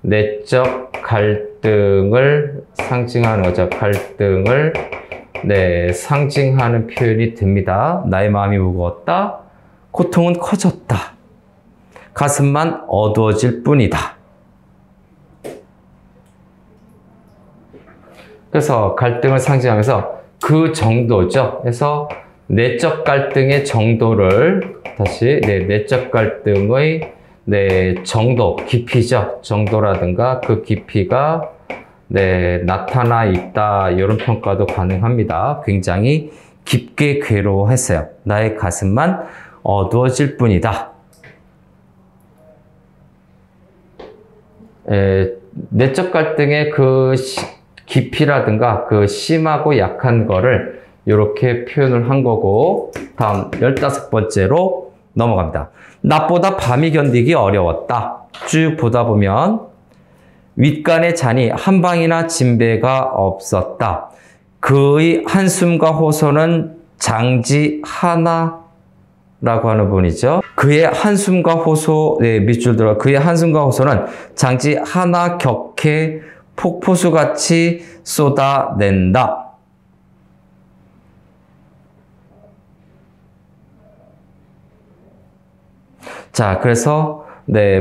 내적 갈등을 상징하는 거죠. 갈등을 상징하는 표현이 됩니다. 나의 마음이 무거웠다. 고통은 커졌다. 가슴만 어두워질 뿐이다. 그래서 갈등을 상징하면서 그 정도죠. 그래서 내적 갈등의 정도를 다시 내적 갈등의 정도, 깊이죠. 정도라든가 그 깊이가 나타나 있다. 이런 평가도 가능합니다. 굉장히 깊게 괴로워했어요. 나의 가슴만 어두워질 뿐이다. 내적 갈등의 그 깊이라든가 그 심하고 약한 거를 이렇게 표현을 한 거고, 다음 15번째로 넘어갑니다. 낮보다 밤이 견디기 어려웠다. 쭉 보다 보면 윗간의 잔이 한 방이나 진배가 없었다. 그의 한숨과 호소는 장지 하나라고 하는 부분이죠. 그의 한숨과 호소, 밑줄 들어. 그의 한숨과 호소는 장지 하나 격해 폭포수같이 쏟아낸다. 자, 그래서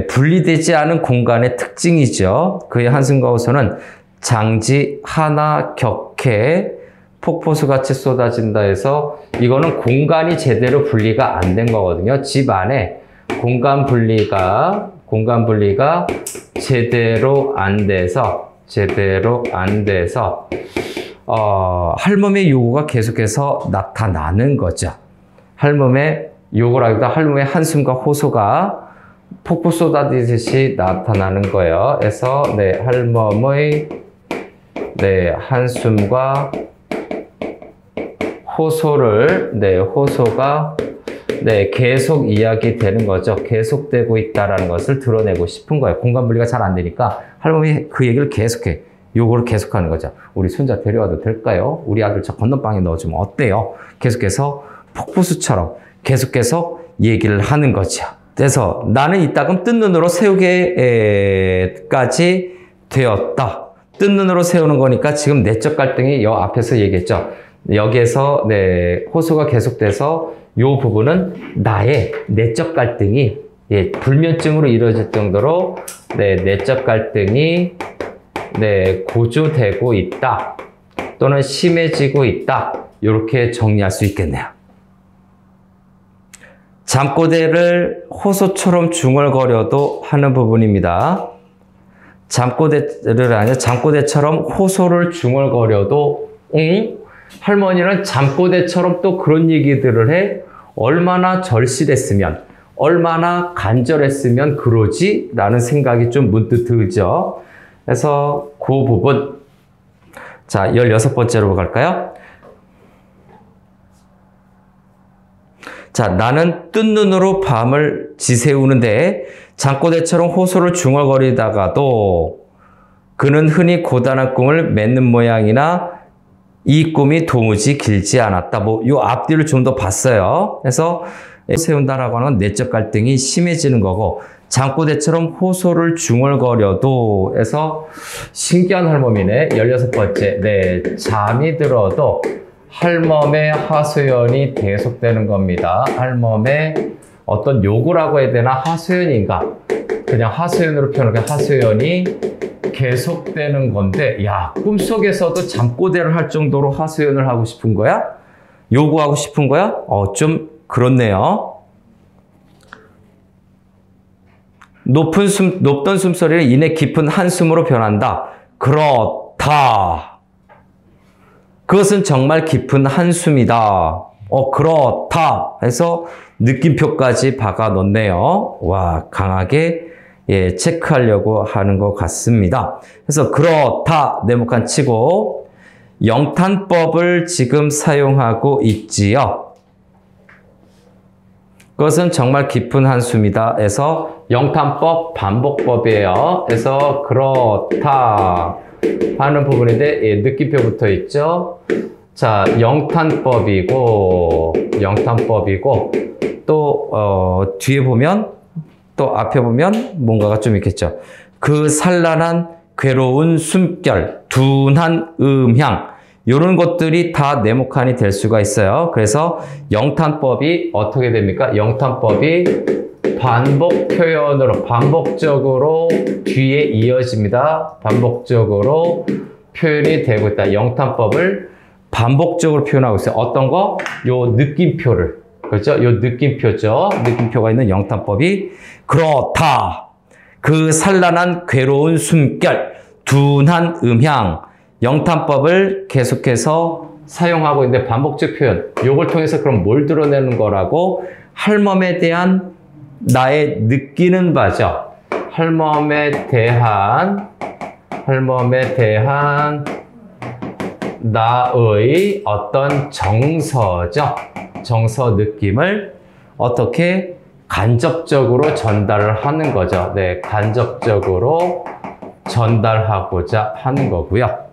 분리되지 않은 공간의 특징이죠. 그의 한숨과 호소는 장지 하나 격해 폭포수같이 쏟아진다 해서 이거는 공간이 제대로 분리가 안 된 거거든요. 집 안에 공간 분리가 제대로 안 돼서 할멈의 요구가 계속해서 나타나는 거죠. 할멈의 요구라기보다 할멈의 한숨과 호소가 폭포 쏟아지듯이 나타나는 거예요. 그래서 할멈의 한숨과 호소를 호소가 계속 이야기되는 거죠. 계속되고 있다라는 것을 드러내고 싶은 거예요. 공간 분리가 잘 안 되니까 할머니 그 얘기를 계속해. 요거를 계속하는 거죠. 우리 손자 데려와도 될까요? 우리 아들 저 건너방에 넣어주면 어때요? 계속해서 폭포수처럼 계속해서 얘기를 하는 거죠. 그래서 나는 이따금 뜬 눈으로 세우게까지 되었다. 뜬 눈으로 세우는 거니까 지금 내적 갈등이 여 앞에서 얘기했죠. 여기에서 호소가 계속돼서 이 부분은 나의 내적 갈등이 불면증으로 이루어질 정도로 내적 갈등이 고조되고 있다 또는 심해지고 있다, 이렇게 정리할 수 있겠네요. 잠꼬대를 호소처럼 중얼거려도 하는 부분입니다. 잠꼬대를 아니라 잠꼬대처럼 호소를 중얼거려도 할머니는 잠꼬대처럼 또 그런 얘기들을 해. 얼마나 절실했으면, 얼마나 간절했으면 그러지? 라는 생각이 좀 문득 들죠. 그래서 그 부분, 자 16번째로 갈까요? 자, 나는 뜬 눈으로 밤을 지새우는데 잠꼬대처럼 호소를 중얼거리다가도 그는 흔히 고단한 꿈을 맺는 모양이나 이 꿈이 도무지 길지 않았다. 요 앞뒤를 좀 더 봤어요. 그래서 세운다라고 하는 건 내적 갈등이 심해지는 거고, 잠꼬대처럼 호소를 중얼거려도 해서 신기한 할멈이네. 16번째. 네, 잠이 들어도 할멈의 하소연이 계속되는 겁니다. 할멈의 어떤 요구라고 해야 되나? 하소연인가? 그냥 하소연으로 표현하게 하소연이 계속되는 건데, 야, 꿈속에서도 잠꼬대를 할 정도로 하소연을 하고 싶은 거야? 요구하고 싶은 거야? 좀 그렇네요. 높던 숨소리를 이내 깊은 한숨으로 변한다. 그렇다. 그것은 정말 깊은 한숨이다. 그렇다. 해서 느낌표까지 박아 넣네요. 와, 강하게 체크하려고 하는 것 같습니다. 그래서 그렇다. 네모칸 치고 영탄법을 지금 사용하고 있지요. 그것은 정말 깊은 한숨이다. 해서 영탄법 반복법이에요. 그래서 그렇다 하는 부분인데 느낌표 붙어 있죠. 자, 영탄법이고 또 뒤에 보면 또 앞에 보면 뭔가가 좀 있겠죠. 그 산란한 괴로운 숨결, 둔한 음향, 이런 것들이 다 네모칸이 될 수가 있어요. 그래서 영탄법이 어떻게 됩니까? 영탄법이 반복 표현으로, 반복적으로 뒤에 이어집니다. 반복적으로 표현이 되고 있다. 영탄법을 반복적으로 표현하고 있어요. 어떤 거? 요 느낌표를. 그렇죠? 요 느낌표죠. 느낌표가 있는 영탄법이 그렇다. 그 산란한 괴로운 숨결, 둔한 음향, 영탄법을 계속해서 사용하고 있는데 반복적 표현. 요걸 통해서 그럼 뭘 드러내는 거라고? 할멈에 대한 나의 느끼는 바죠. 할멈에 대한 나의 어떤 정서죠. 정서 느낌을 어떻게 간접적으로 전달을 하는 거죠. 네, 간접적으로 전달하고자 하는 거고요.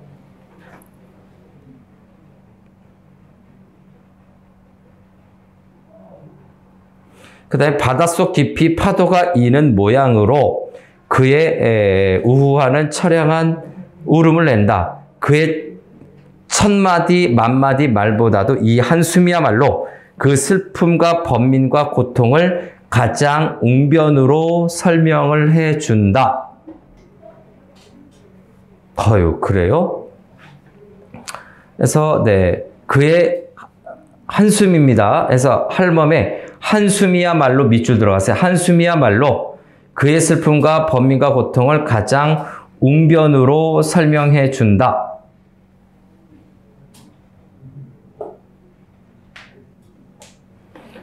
그 다음에 바닷속 깊이 파도가 이는 모양으로 그의 우후하는 처량한 울음을 낸다. 그의 천마디 만마디 말보다도 이 한숨이야말로 그 슬픔과 번민과 고통을 가장 웅변으로 설명을 해준다. 그래요? 그래서 네, 그의 한숨입니다. 그래서 할멈의 한숨이야말로 밑줄 들어갔어요. 한숨이야말로 그의 슬픔과 번민과 고통을 가장 웅변으로 설명해 준다.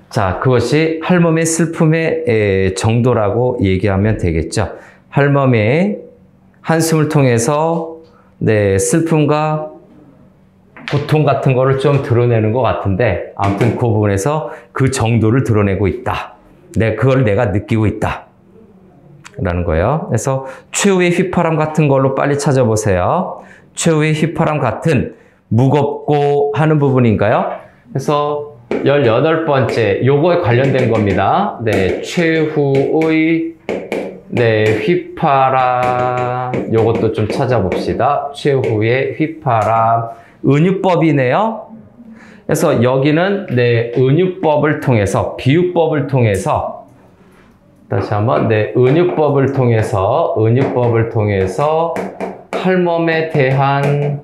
자, 그것이 할멈의 슬픔의 정도라고 얘기하면 되겠죠. 할멈의 한숨을 통해서 네, 슬픔과 고통 같은 거를 좀 드러내는 것 같은데, 아무튼 그 부분에서 그 정도를 드러내고 있다. 그걸 내가 느끼고 있다. 라는 거예요. 그래서 최후의 휘파람 같은 걸로 빨리 찾아보세요. 최후의 휘파람 같은 무겁고 하는 부분인가요? 그래서 18번째, 요거에 관련된 겁니다. 네, 최후의 휘파람, 요것도 좀 찾아봅시다. 최후의 휘파람. 은유법이네요. 그래서 여기는 은유법을 통해서, 비유법을 통해서, 다시 한번, 은유법을 통해서 할멈에 대한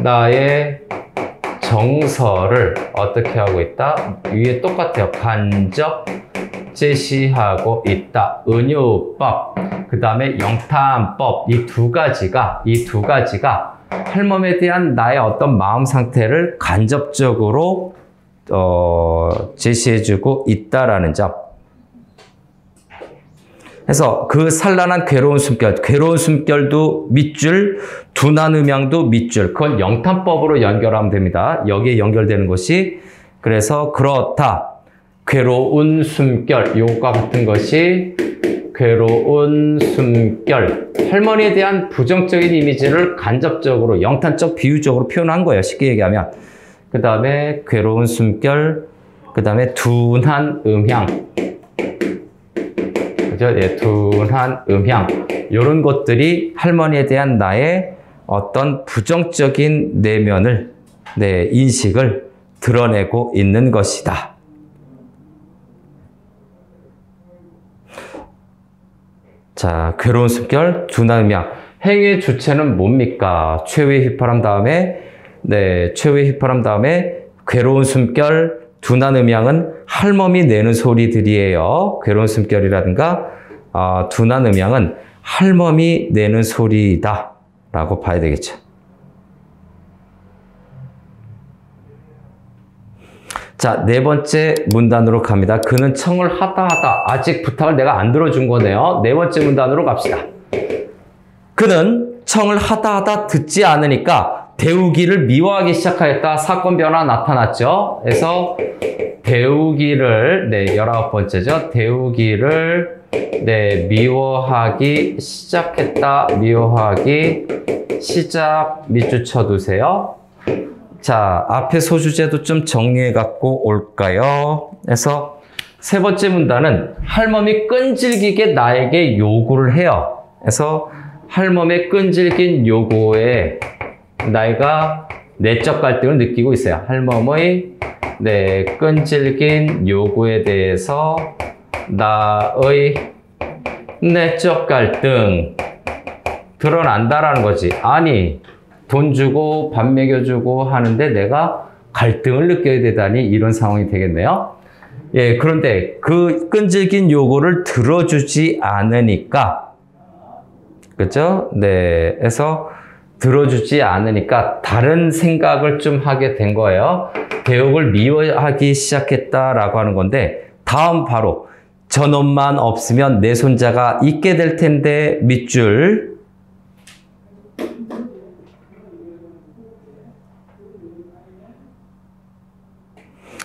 나의 정서를 어떻게 하고 있다? 위에 똑같아요. 간접 제시하고 있다. 은유법, 그 다음에 영탄법, 이 두 가지가 할멈에 대한 나의 어떤 마음 상태를 간접적으로 제시해주고 있다라는 점. 그래서 그 산란한 괴로운 숨결도 밑줄, 둔한 음향도 밑줄. 그건 영탄법으로 연결하면 됩니다. 여기에 연결되는 것이, 그래서 그렇다. 괴로운 숨결, 요것과 같은 것이 괴로운 숨결. 할머니에 대한 부정적인 이미지를 간접적으로, 영탄적 비유적으로 표현한 거예요. 쉽게 얘기하면. 그 다음에 괴로운 숨결, 그 다음에 둔한 음향. 그죠? 예, 둔한 음향. 이런 것들이 할머니에 대한 나의 어떤 부정적인 내면을, 인식을 드러내고 있는 것이다. 자, 괴로운 숨결, 둔한 음향. 행위의 주체는 뭡니까? 최후의 휘파람 다음에, 최후의 휘파람 다음에 괴로운 숨결, 둔한 음향은 할멈이 내는 소리들이에요. 괴로운 숨결이라든가 둔한 음향은 할멈이 내는 소리다 라고 봐야 되겠죠. 자, 네 번째 문단으로 갑니다. 그는 청을 하다 아직 부탁을 내가 안 들어준 거네요. 네 번째 문단으로 갑시다. 그는 청을 하다 듣지 않으니까 대우기를 미워하기 시작하였다. 사건 변화 나타났죠. 그래서 대우기를 19번째죠. 대우기를 미워하기 시작했다. 미워하기 시작 밑줄 쳐두세요. 자, 앞에 소주제도 좀 정리해 갖고 올까요? 그래서 세 번째 문단은 할멈이 끈질기게 나에게 요구를 해요. 그래서 할멈의 끈질긴 요구에 나이가 내적 갈등을 느끼고 있어요. 할멈의 끈질긴 요구에 대해서 나의 내적 갈등 드러난다라는 거지. 아니, 돈 주고 밥 먹여주고 하는데 내가 갈등을 느껴야 되다니 이런 상황이 되겠네요. 예, 그런데 그 끈질긴 요구를 들어주지 않으니까, 그죠? 그래서 들어주지 않으니까 다른 생각을 좀 하게 된 거예요. 대옥을 미워하기 시작했다라고 하는 건데, 다음 바로 저놈만 없으면 내 손자가 있게 될 텐데 밑줄.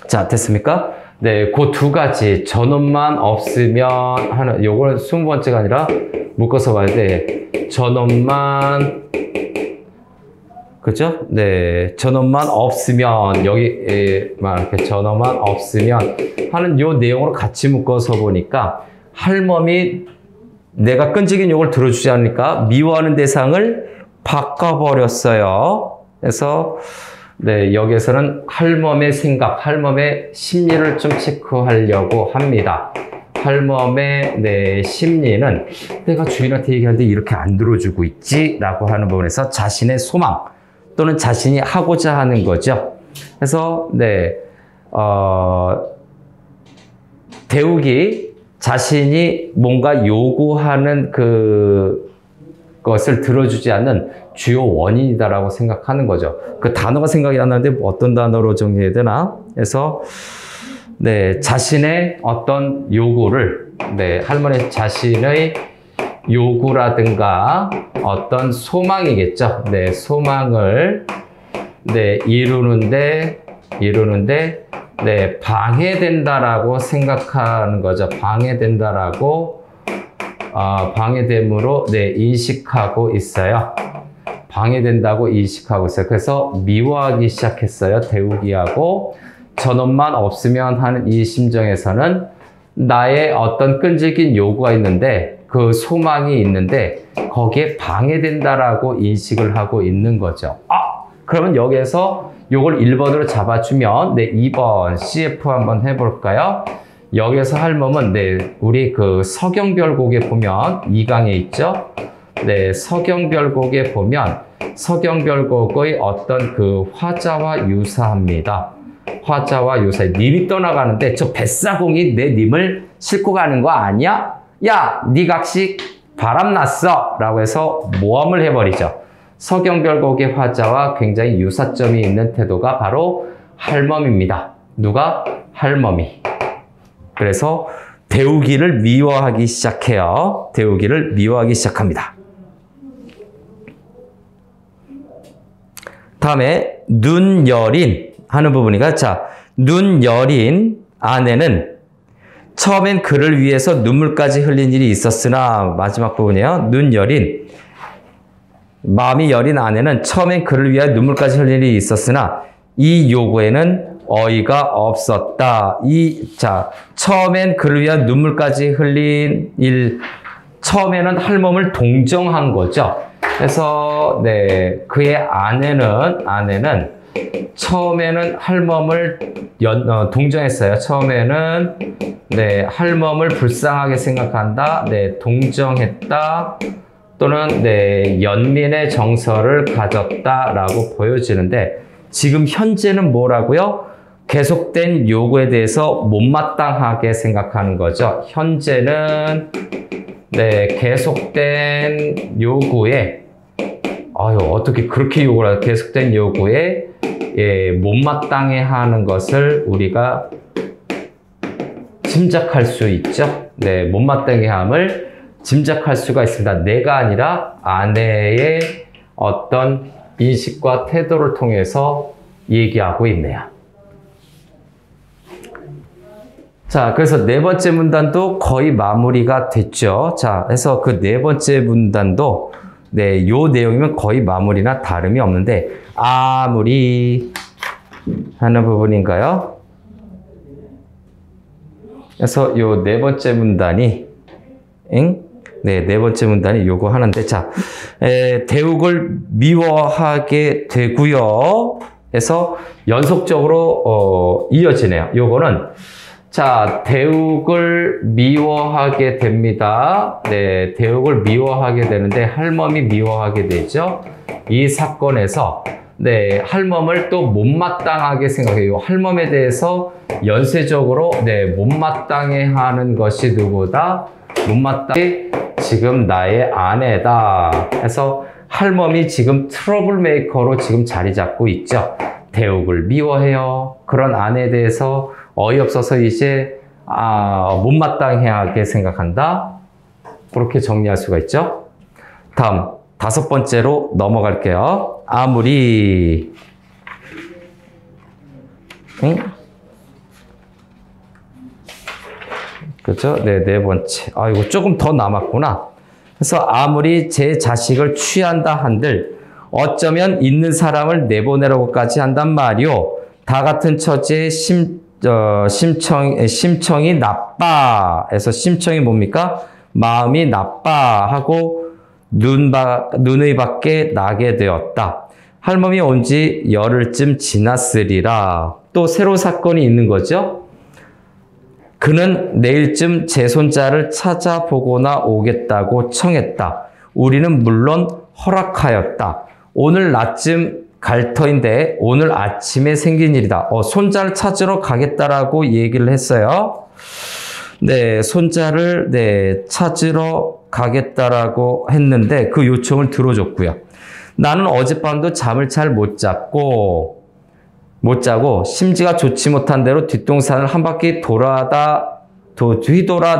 자, 됐습니까? 네, 그 두 가지 저놈만 없으면 하는, 요거는 20번째가 아니라 묶어서 봐야 돼. 저놈만, 그죠? 저놈만 없으면, 여기 이렇게 저놈만 없으면 하는 요 내용으로 같이 묶어서 보니까 할멈이 내가 끈질긴 욕을 들어주지 않으니까 미워하는 대상을 바꿔버렸어요. 그래서 여기에서는 할멈의 생각, 할멈의 심리를 좀 체크하려고 합니다. 할멈의 심리는 내가 주인한테 얘기하는데 이렇게 안 들어주고 있지? 라고 하는 부분에서 자신의 소망 또는 자신이 하고자 하는 거죠. 그래서 대욱이 자신이 뭔가 요구하는 그것을 들어주지 않는 주요 원인이다라고 생각하는 거죠. 그 단어가 생각이 안 나는데 어떤 단어로 정리해야 되나? 그래서 자신의 어떤 요구를, 할머니 자신의 요구라든가 어떤 소망이겠죠. 소망을 이루는데 방해된다라고 생각하는 거죠. 방해된다라고 방해됨으로 인식하고 있어요. 방해된다고 인식하고 있어요. 그래서 미워하기 시작했어요. 대우기하고 저놈만 없으면 하는 이 심정에서는 나의 어떤 끈질긴 요구가 있는데 그 소망이 있는데 거기에 방해된다라고 인식을 하고 있는 거죠. 그러면 여기에서 요걸 1번으로 잡아주면 2번 CF 한번 해볼까요? 여기에서 할멈은 우리 그 서경별곡에 보면 2강에 있죠. 서경별곡에 보면 서경별곡의 어떤 그 화자와 유사합니다. 화자와 유사해. 님이 떠나가는데 저 뱃사공이 내 님을 싣고 가는 거 아니야? 야, 니 각시 바람났어! 라고 해서 모함을 해버리죠. 서경별곡의 화자와 굉장히 유사점이 있는 태도가 바로 할멈입니다. 누가? 할멈이. 그래서 대우기를 미워하기 시작해요. 대우기를 미워하기 시작합니다. 다음에 눈 여린 하는 부분이가, 자, 눈 여린 아내는 처음엔 그를 위해서 눈물까지 흘린 일이 있었으나, 마지막 부분이에요. 눈 여린, 마음이 여린 아내는 처음엔 그를 위하여 눈물까지 흘린 일이 있었으나 이 요구에는 어이가 없었다. 자, 처음엔 그를 위한 눈물까지 흘린 처음에는 할멈을 동정한 거죠. 그래서, 네, 그의 아내는 처음에는 할멈을 동정했어요. 처음에는, 네, 할멈을 불쌍하게 생각한다. 네, 동정했다. 또는, 네, 연민의 정서를 가졌다라고 보여지는데, 지금 현재는 뭐라고요? 계속된 요구에 대해서 못마땅하게 생각하는 거죠. 현재는, 네, 계속된 요구에, 어떻게 그렇게 요구를 하죠? 계속된 요구에, 예, 못마땅해 하는 것을 우리가 짐작할 수 있죠. 네, 못마땅해 함을 짐작할 수가 있습니다. 내가 아니라 아내의 어떤 인식과 태도를 통해서 얘기하고 있네요. 자, 그래서 네 번째 문단도 거의 마무리가 됐죠. 자, 그래서 그 네 번째 문단도, 네, 요 내용이면 거의 마무리나 다름이 없는데, 아무리 하는 부분인가요? 그래서 요 네 번째 문단이, 네, 네 번째 문단이 요거 하는데, 자, 대욱을 미워하게 되고요. 해서 연속적으로, 이어지네요. 요거는, 자, 대욱을 미워하게 됩니다. 네, 대욱을 미워하게 되는데 할멈이 미워하게 되죠. 이 사건에서 네, 할멈을 또 못마땅하게 생각해요. 할멈에 대해서 연쇄적으로 네, 못마땅해 하는 것이 누구다? 못마땅해 지금 나의 아내다. 그래서 할멈이 지금 트러블 메이커로 지금 자리 잡고 있죠. 대욱을 미워해요. 그런 아내에 대해서 어이없어서 이제 못마땅하게 생각한다. 그렇게 정리할 수가 있죠. 다음 다섯 번째로 넘어갈게요. 아무리 그렇죠? 네, 네 번째. 이거 조금 더 남았구나. 그래서 아무리 제 자식을 취한다 한들 어쩌면 있는 사람을 내보내라고까지 한단 말이오. 다 같은 처지의 심청이 나빠. 해서 심청이 뭡니까? 마음이 나빠 하고 눈의 밖에 나게 되었다. 할멈이 온 지 열흘쯤 지났으리라. 또 새로운 사건이 있는 거죠. 그는 내일쯤 제 손자를 찾아보거나 오겠다고 청했다. 우리는 물론 허락하였다. 오늘 낮쯤 갈 터인데 오늘 아침에 생긴 일이다. 손자를 찾으러 가겠다라고 얘기를 했어요. 네, 손자를 네, 찾으러 가겠다라고 했는데 그 요청을 들어줬고요. 나는 어젯밤도 잠을 잘 못 자고 심지가 좋지 못한 대로 뒷동산을 한 바퀴 뒤돌아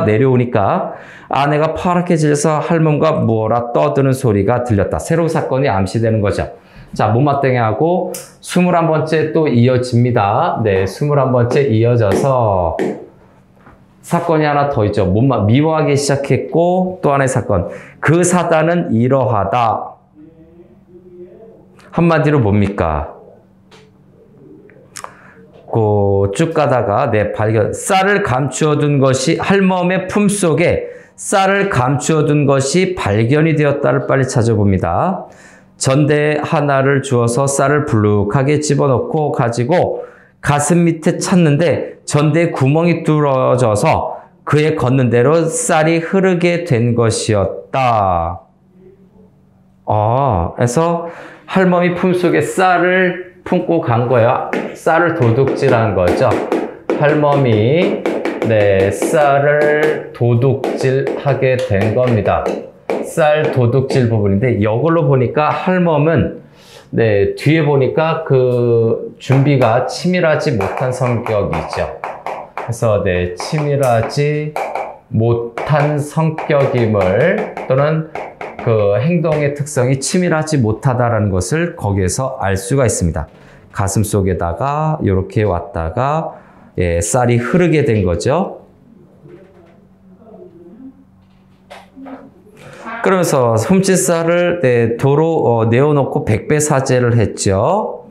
내려오니까 아내가 파랗게 질려서 할멈과 뭐라 떠드는 소리가 들렸다. 새로운 사건이 암시되는 거죠. 자, 못마땅해하고 21번째 또 이어집니다. 네, 21번째 이어져서 사건이 하나 더 있죠. 미워하기 시작했고 또 하나의 사건. 그 사단은 이러하다. 한마디로 뭡니까? 쭉 가다가 쌀을 감추어둔 것이 할멈의 품속에 쌀을 감추어둔 것이 발견이 되었다를 빨리 찾아봅니다. 전대 하나를 주어서 쌀을 불룩하게 집어넣고 가지고 가슴 밑에 찾는데 전대에 구멍이 뚫어져서 그의 걷는 대로 쌀이 흐르게 된 것이었다. 그래서 할멈이 품속에 쌀을 품고 간 거예요. 쌀을 도둑질한 거죠. 할멈이 쌀을 도둑질하게 된 겁니다. 쌀 도둑질 부분인데 이걸로 보니까 할멈은 뒤에 보니까 그 준비가 치밀하지 못한 성격이죠. 그래서 치밀하지 못한 성격임을 또는 그 행동의 특성이 치밀하지 못하다라는 것을 거기에서 알 수가 있습니다. 가슴 속에다가 이렇게 왔다가 쌀이 흐르게 된 거죠. 그러면서 훔친 쌀을 도로 내어놓고 백배 사죄를 했죠.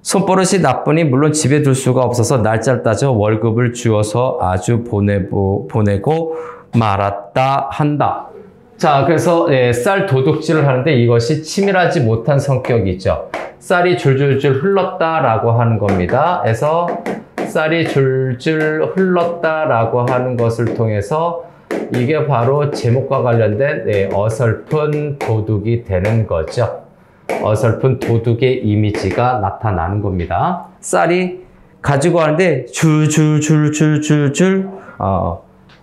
손버릇이 나쁘니 물론 집에 둘 수가 없어서 날짜를 따져 월급을 주어서 아주 보내고 말았다 한다. 자, 그래서 쌀 도둑질을 하는데 이것이 치밀하지 못한 성격이죠. 쌀이 줄줄줄 흘렀다라고 하는 겁니다. 그래서 쌀이 줄줄 흘렀다라고 하는 것을 통해서 이게 바로 제목과 관련된 어설픈 도둑이 되는 거죠. 어설픈 도둑의 이미지가 나타나는 겁니다. 쌀이 가지고 가는데 줄줄줄줄줄줄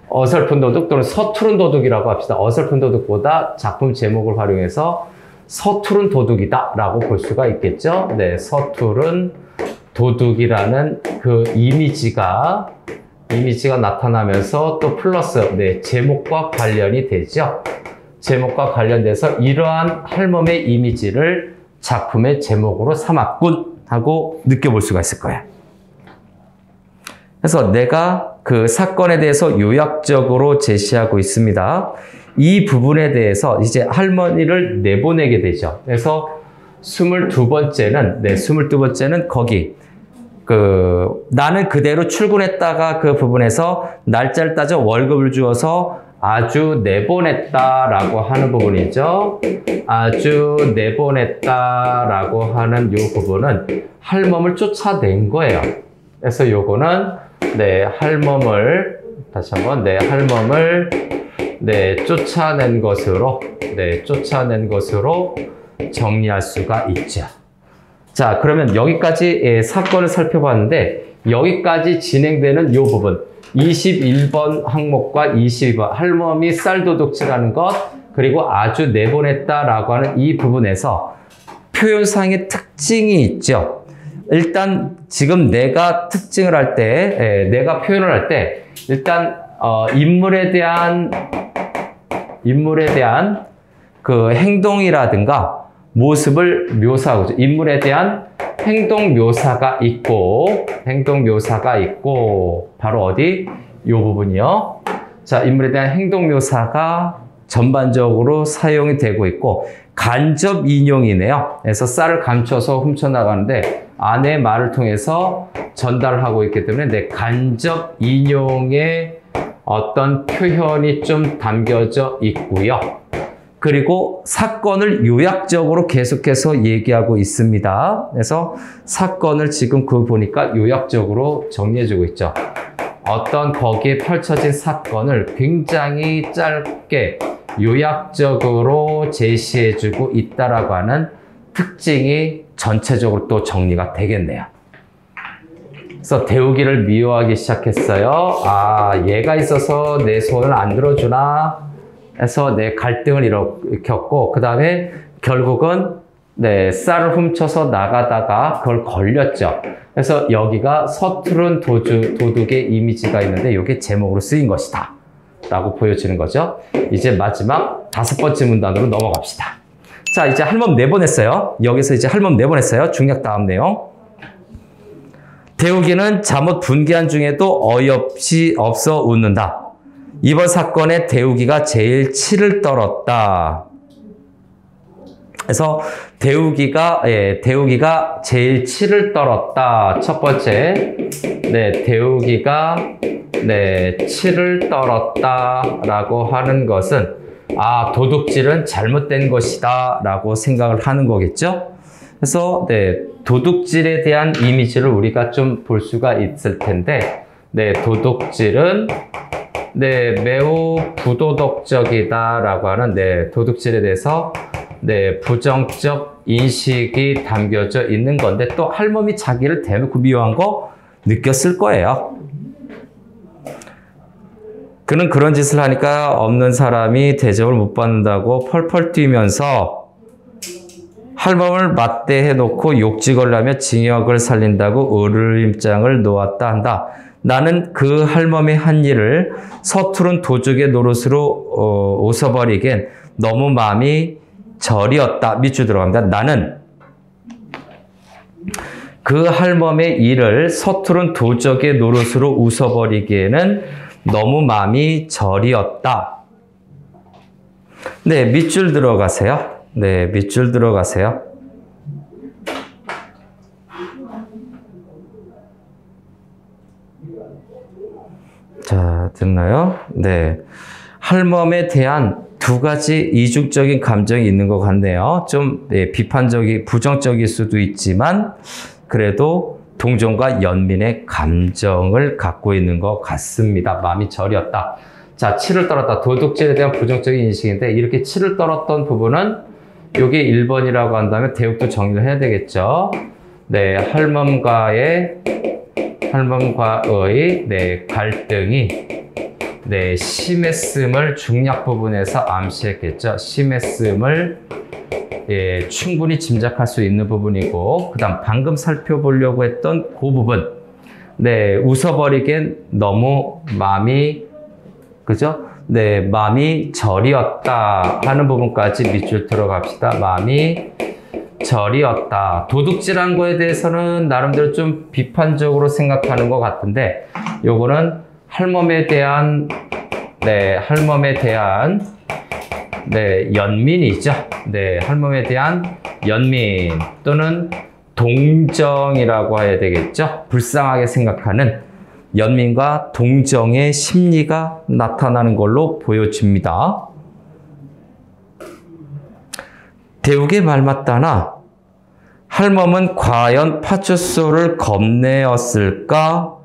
어설픈 도둑 또는 서투른 도둑이라고 합시다. 어설픈 도둑보다 작품 제목을 활용해서 서투른 도둑이다 라고 볼 수가 있겠죠. 네, 서투른 도둑이라는 그 이미지가 나타나면서 또 플러스 제목과 관련이 되죠. 제목과 관련돼서 이러한 할멈의 이미지를 작품의 제목으로 삼았군 하고 느껴볼 수가 있을 거예요. 그래서 내가 그 사건에 대해서 요약적으로 제시하고 있습니다. 이 부분에 대해서 이제 할머니를 내보내게 되죠. 그래서 22번째는 거기 나는 그대로 출근했다가 그 부분에서 날짜를 따져 월급을 주어서 아주 내보냈다라고 하는 부분이죠. 아주 내보냈다라고 하는 이 부분은 할멈을 쫓아낸 거예요. 그래서 요거는 할멈을 다시 한번 할멈을 쫓아낸 것으로 정리할 수가 있죠. 자, 그러면 여기까지 사건을 살펴봤는데 여기까지 진행되는 이 부분 21번 항목과 22번 할멈이 쌀도둑질하는 것 그리고 아주 내보냈다라고 하는 이 부분에서 표현상의 특징이 있죠. 일단 지금 내가 특징을 할 때, 내가 표현을 할 때 일단 인물에 대한 그 행동이라든가 모습을 묘사하고 있죠. 인물에 대한 행동 묘사가 있고 바로 어디? 이 부분이요. 자, 인물에 대한 행동 묘사가 전반적으로 사용이 되고 있고 간접 인용이네요. 그래서 쌀을 감춰서 훔쳐나가는데 아내의 말을 통해서 전달을 하고 있기 때문에 간접 인용의 어떤 표현이 좀 담겨져 있고요. 그리고 사건을 요약적으로 계속해서 얘기하고 있습니다. 그래서 사건을 지금 보니까 요약적으로 정리해주고 있죠. 어떤 거기에 펼쳐진 사건을 굉장히 짧게 요약적으로 제시해주고 있다라고 하는 특징이 전체적으로 또 정리가 되겠네요. 그래서 대우기를 미워하기 시작했어요. 아, 얘가 있어서 내 소원을 안 들어주나 해서 갈등을 일으켰고 그 다음에 결국은 쌀을 훔쳐서 나가다가 그걸 걸렸죠. 그래서 여기가 서투른 도둑의 이미지가 있는데 이게 제목으로 쓰인 것이다 라고 보여지는 거죠. 이제 마지막 5번째 문단으로 넘어갑시다. 자, 이제 할멈 내보냈어요. 여기서 이제 할멈 내보냈어요. 중략 다음 내용. 대우기는 잠옷 분개한 중에도 어이없이 없어 웃는다. 이번 사건에 대우기가 제일 치를 떨었다. 그래서 대우기가 제일 치를 떨었다. 첫 번째, 대우기가 치를 떨었다라고 하는 것은 도둑질은 잘못된 것이다라고 생각을 하는 거겠죠. 그래서 도둑질에 대한 이미지를 우리가 좀 볼 수가 있을 텐데, 도둑질은 매우 부도덕적이다라고 하는 도둑질에 대해서 부정적 인식이 담겨져 있는 건데 또 할멈이 자기를 대놓고 미워한 거 느꼈을 거예요. 그는 그런 짓을 하니까 없는 사람이 대접을 못 받는다고 펄펄 뛰면서 할멈을 맞대해놓고 욕지걸라며 징역을 살린다고 으르림장을 놓았다 한다. 나는 그 할멈의 한 일을 서투른 도둑의 노릇으로 웃어버리기엔 너무 마음이 저리었다. 밑줄 들어갑니다. 나는 그 할멈의 일을 서투른 도적의 노릇으로 웃어버리기에는 너무 마음이 저리었다. 밑줄 들어가세요. 밑줄 들어가세요. 자, 됐나요? 네. 할멈에 대한 두 가지 이중적인 감정이 있는 것 같네요. 좀 비판적이, 부정적일 수도 있지만 그래도 동정과 연민의 감정을 갖고 있는 것 같습니다. 마음이 저렸다. 자, 치를 떨었다. 도둑질에 대한 부정적인 인식인데 이렇게 치를 떨었던 부분은 이게 1번이라고 한다면 대역도 정리를 해야 되겠죠. 네, 할멈과의 네, 갈등이 네, 심했음을 중략 부분에서 암시했겠죠. 심했음을 예, 충분히 짐작할 수 있는 부분이고, 그 다음 방금 살펴보려고 했던 그 부분. 네, 웃어버리기엔 너무 마음이, 그죠? 네, 마음이 절이었다 하는 부분까지 밑줄 들어갑시다. 마음이 절이었다. 도둑질한 거에 대해서는 나름대로 좀 비판적으로 생각하는 것 같은데, 요거는 할멈에 대한 연민이죠. 네, 할멈에 대한 연민 또는 동정이라고 해야 되겠죠. 불쌍하게 생각하는 연민과 동정의 심리가 나타나는 걸로 보여집니다. 대욱의 말 맞다나 할멈은 과연 파출소를 겁내었을까?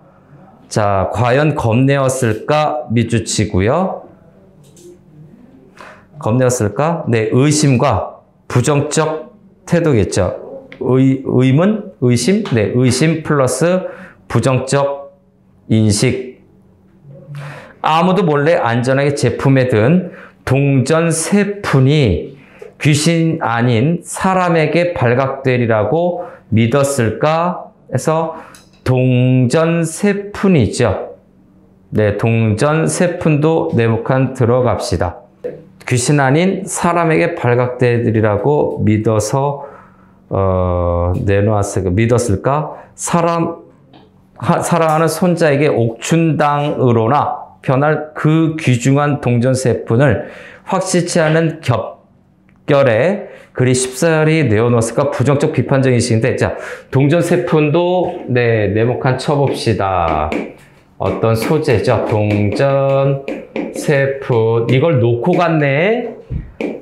자, 과연 겁내었을까? 밑줄 치고요. 겁내었을까? 네, 의심과 부정적 태도겠죠. 의문? 의심? 네, 의심 플러스 부정적 인식. 아무도 몰래 안전하게 제품에 든 동전 세 푼이 귀신 아닌 사람에게 발각되리라고 믿었을까? 해서 동전 세 푼이죠. 네, 동전 세 푼도 네모칸 들어갑시다. 귀신 아닌 사람에게 발각되리라고 믿어서 믿었을까? 사랑하는 손자에게 옥춘당으로나 변할 그 귀중한 동전 세 푼을 확실치 않은 결에 그리 쉽사리 내어놓았을까? 부정적 비판적인 인식인데, 자, 동전 세 푼도 네, 네모칸 쳐봅시다. 어떤 소재죠? 동전 세 푼. 이걸 놓고 갔네.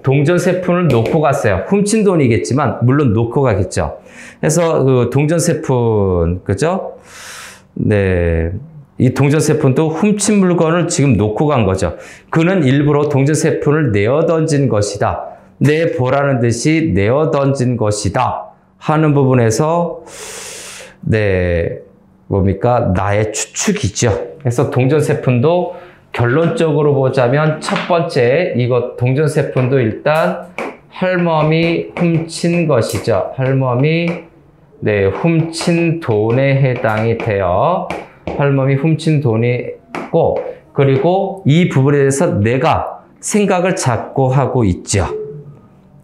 동전 세 푼을 놓고 갔어요. 훔친 돈이겠지만 물론 놓고 가겠죠. 그래서 그 동전 세 푼, 그죠? 네. 이 동전 세 푼도 훔친 물건을 지금 놓고 간 거죠. 그는 일부러 동전 세 푼을 내어 던진 것이다. 내보라는 듯이 내어 던진 것이다 하는 부분에서 네, 뭡니까? 나의 추측이죠. 그래서 동전 세 푼도 결론적으로 보자면 첫 번째 이거 동전 세 푼도 일단 할멈이 훔친 것이죠. 할멈이 네, 훔친 돈에 해당이 돼요. 할멈이 훔친 돈이고, 그리고 이 부분에 대해서 내가 생각을 자꾸 하고 있죠.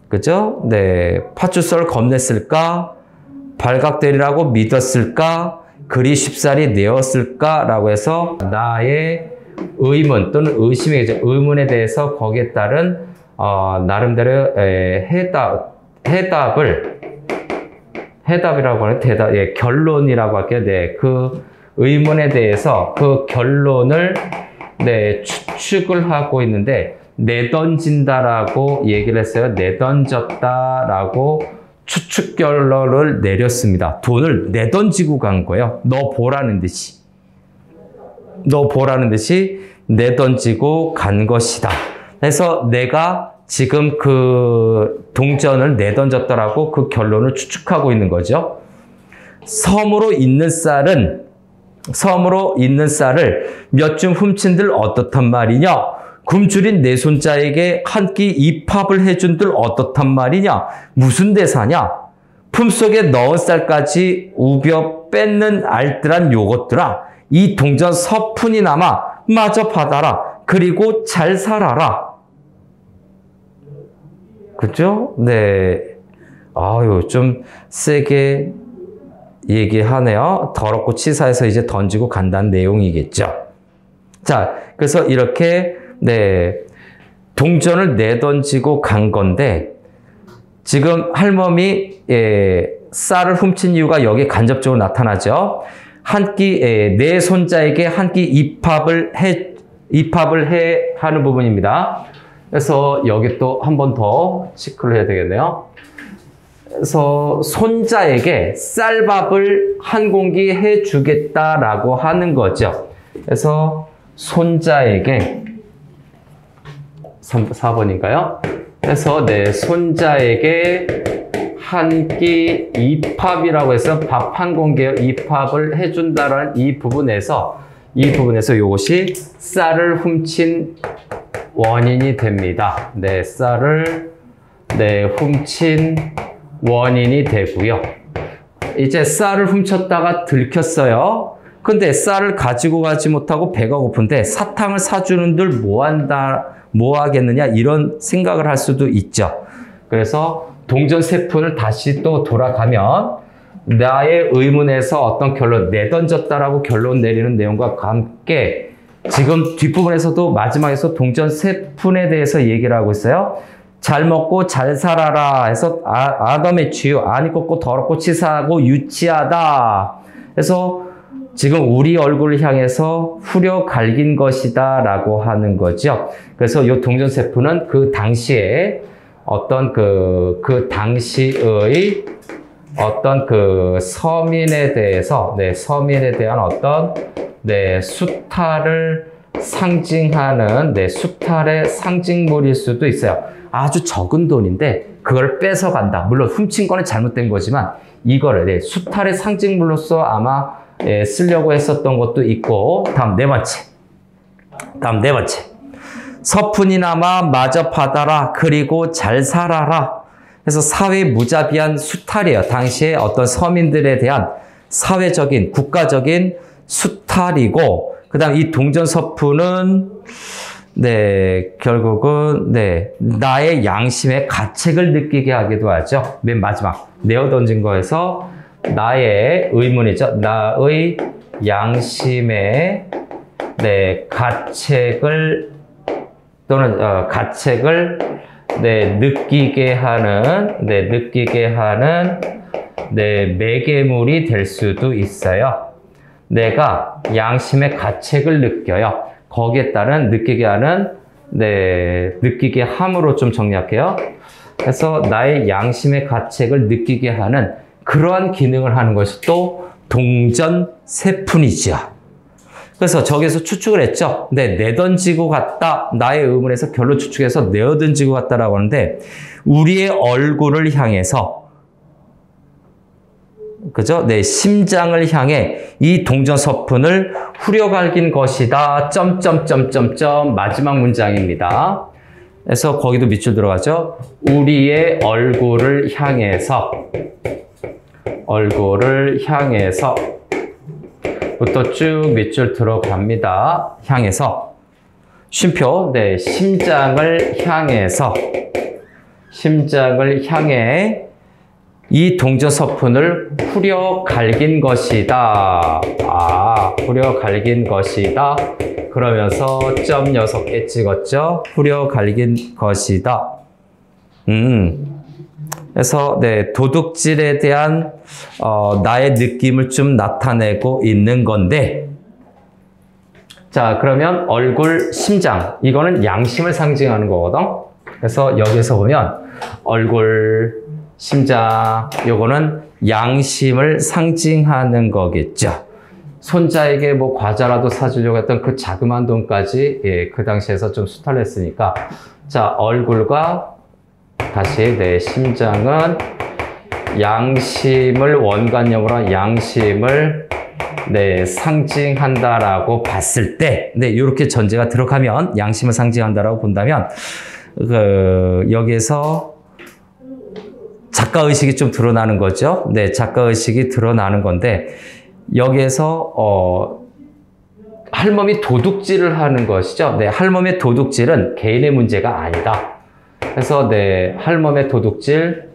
그죠? 네. 파출소를 겁냈을까? 발각되리라고 믿었을까? 그리 쉽사리 내었을까? 라고 해서 나의 의문 또는 의심이겠죠. 의문에 대해서 거기에 따른 나름대로 해답이라고 하는 대답, 예, 결론이라고 할게요. 네. 그 의문에 대해서 그 결론을 네, 추측을 하고 있는데, 내던진다라고 얘기를 했어요. 내던졌다라고 추측 결론을 내렸습니다. 돈을 내던지고 간 거예요. 너 보라는 듯이. 너 보라는 듯이 내던지고 간 것이다. 그래서 내가 지금 그 동전을 내던졌다라고 그 결론을 추측하고 있는 거죠. 섬으로 있는 쌀을 몇 줌 훔친들 어떻단 말이냐? 굶주린 내 손자에게 한 끼 입합을 해준들 어떻단 말이냐? 무슨 대사냐? 품속에 넣은 쌀까지 우벼 뺏는 알뜰한 요것들아. 이 동전 서푼이나마 마저 받아라. 그리고 잘 살아라. 그죠? 네. 아유, 좀 세게 얘기하네요. 더럽고 치사해서 이제 던지고 간다는 내용이겠죠. 자, 그래서 이렇게 네, 동전을 내던지고 간 건데, 지금 할멈이 쌀을 훔친 이유가 여기에 간접적으로 나타나죠. 내 손자에게 한 끼 입합을 해 하는 부분입니다. 그래서 여기 또 한 번 더 체크를 해야 되겠네요. 그래서 손자에게 쌀밥을 한 공기 해 주겠다라고 하는 거죠. 그래서 손자에게 4번인가요? 그래서 내 손자에게 한 끼 입합이라고 해서 밥 한 공기에 입합을 해준다는 이 부분에서 이것이 쌀을 훔친 원인이 됩니다. 네, 쌀을 훔친 원인이 되고요. 이제 쌀을 훔쳤다가 들켰어요. 근데 쌀을 가지고 가지 못하고 배가 고픈데 사탕을 사주는들 뭐 하겠느냐 이런 생각을 할 수도 있죠. 그래서 동전세푼을 다시 또 돌아가면 나의 의문에서 어떤 결론, 내던졌다라고 결론 내리는 내용과 함께 지금 뒷부분에서도 마지막에서 동전세푼에 대해서 얘기를 하고 있어요. 잘 먹고 잘 살아라 해서 아담의 치유, 아니 꺾고 더럽고 치사하고 유치하다. 그래서 지금 우리 얼굴을 향해서 후려 갈긴 것이다 라고 하는 거죠. 그래서 이 동전세푼은 그 당시에 어떤 그 당시의 어떤 그 서민에 대해서, 서민에 대한 어떤, 수탈을 상징하는, 수탈의 상징물일 수도 있어요. 아주 적은 돈인데, 그걸 뺏어간다. 물론 훔친 거는 잘못된 거지만, 이거를, 수탈의 상징물로서 아마, 쓰려고 했었던 것도 있고, 다음 네 번째. 서푼이나마 마저 받아라. 그리고 잘 살아라. 그래서 사회 무자비한 수탈이에요. 당시에 어떤 서민들에 대한 사회적인, 국가적인 수탈이고, 그 다음 이 동전서푼은, 결국은, 나의 양심의 가책을 느끼게 하기도 하죠. 맨 마지막, 내어 던진 거에서 나의 의문이죠. 나의 양심의, 가책을, 또는, 가책을, 느끼게 하는, 매개물이 될 수도 있어요. 내가 양심의 가책을 느껴요. 거기에 따른 느끼게 하는, 느끼게 함으로 좀 정리할게요. 그래서 나의 양심의 가책을 느끼게 하는 그러한 기능을 하는 것이 또 동전세푼이죠. 그래서 저기서 추측을 했죠. 내던지고 갔다. 나의 의문에서 결론 추측해서 내어던지고 갔다라고 하는데, 우리의 얼굴을 향해서, 그죠? 심장을 향해 이 동전서푼을 후려갈긴 것이다. 마지막 문장입니다. 그래서 거기도 밑줄 들어가죠. 우리의 얼굴을 향해서, 부터 쭉 밑줄 들어갑니다. 향해서. 쉼표, 심장을 향해 이 동전서푼을 후려 갈긴 것이다. 후려 갈긴 것이다. 그러면서 점 6개 찍었죠. 후려 갈긴 것이다. 그래서 도둑질에 대한 나의 느낌을 좀 나타내고 있는 건데, 자, 그러면 얼굴, 심장, 이거는 양심을 상징하는 거거든. 그래서 여기서 보면 얼굴, 심장, 요거는 양심을 상징하는 거겠죠. 손자에게 뭐 과자라도 사주려고 했던 그 자그마한 돈까지 그 당시에서 좀 수탈했으니까, 자, 얼굴과 다시 심장은 양심을 원관념으로 양심을 상징한다라고 봤을 때, 이렇게 전제가 들어가면 양심을 상징한다라고 본다면, 여기에서 작가의식이 좀 드러나는 거죠. 작가의식이 드러나는 건데, 여기에서, 할멈이 도둑질을 하는 것이죠. 할멈의 도둑질은 개인의 문제가 아니다. 그래서 할멈의 도둑질,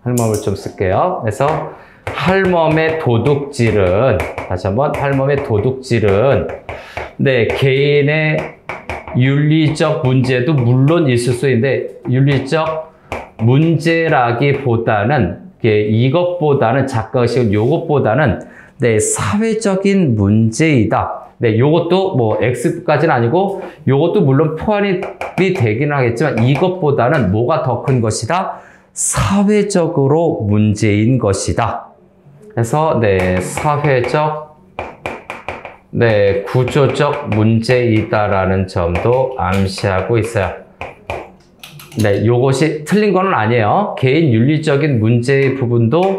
할멈을 좀 쓸게요. 그래서 할멈의 도둑질은, 다시 한번, 할멈의 도둑질은 개인의 윤리적 문제도 물론 있을 수 있는데, 윤리적 문제라기보다는, 이것보다는, 작가의식은 요것보다는 네, 사회적인 문제이다. 네, 요것도 뭐 X까지는 아니고 요것도 물론 포함이 되기는 하겠지만 이것보다는 뭐가 더 큰 것이다? 사회적으로 문제인 것이다. 그래서 네, 사회적, 네, 구조적 문제이다라는 점도 암시하고 있어요. 네, 요것이 틀린 건 아니에요. 개인 윤리적인 문제의 부분도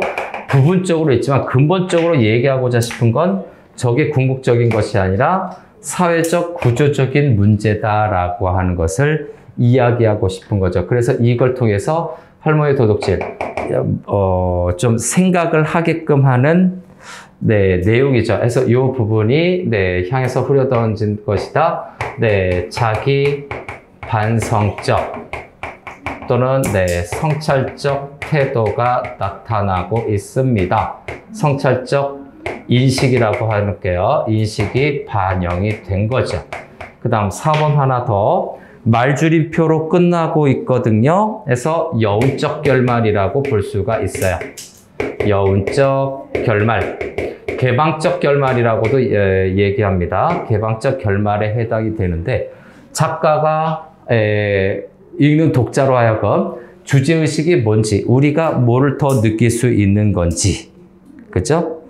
부분적으로 있지만 근본적으로 얘기하고자 싶은 건 저게 궁극적인 것이 아니라 사회적 구조적인 문제다라고 하는 것을 이야기하고 싶은 거죠. 그래서 이걸 통해서 할머니 도둑질 좀 생각을 하게끔 하는 네, 내용이죠. 그래서 이 부분이 네, 향해서 후려던진 것이다. 네, 자기 반성적 또는 네, 성찰적 태도가 나타나고 있습니다. 성찰적 인식이라고 할게요. 인식이 반영이 된 거죠. 그 다음 4번 하나 더. 말줄임표로 끝나고 있거든요. 그래서 여운적 결말이라고 볼 수가 있어요. 여운적 결말. 개방적 결말이라고도 얘기합니다. 개방적 결말에 해당이 되는데 작가가 읽는 독자로 하여금 주제의식이 뭔지, 우리가 뭐를 더 느낄 수 있는 건지, 그죠?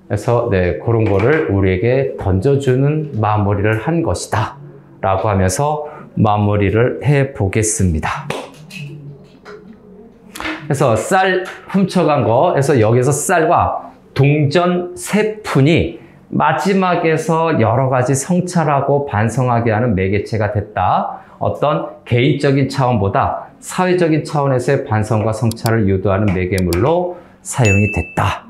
그래서 네, 그런 거를 우리에게 던져주는 마무리를 한 것이다 라고 하면서 마무리를 해 보겠습니다. 그래서 쌀 훔쳐간 거, 그래서 여기서 쌀과 동전 세 푼이 마지막에서 여러 가지 성찰하고 반성하게 하는 매개체가 됐다. 어떤 개인적인 차원보다 사회적인 차원에서의 반성과 성찰을 유도하는 매개물로 사용이 됐다.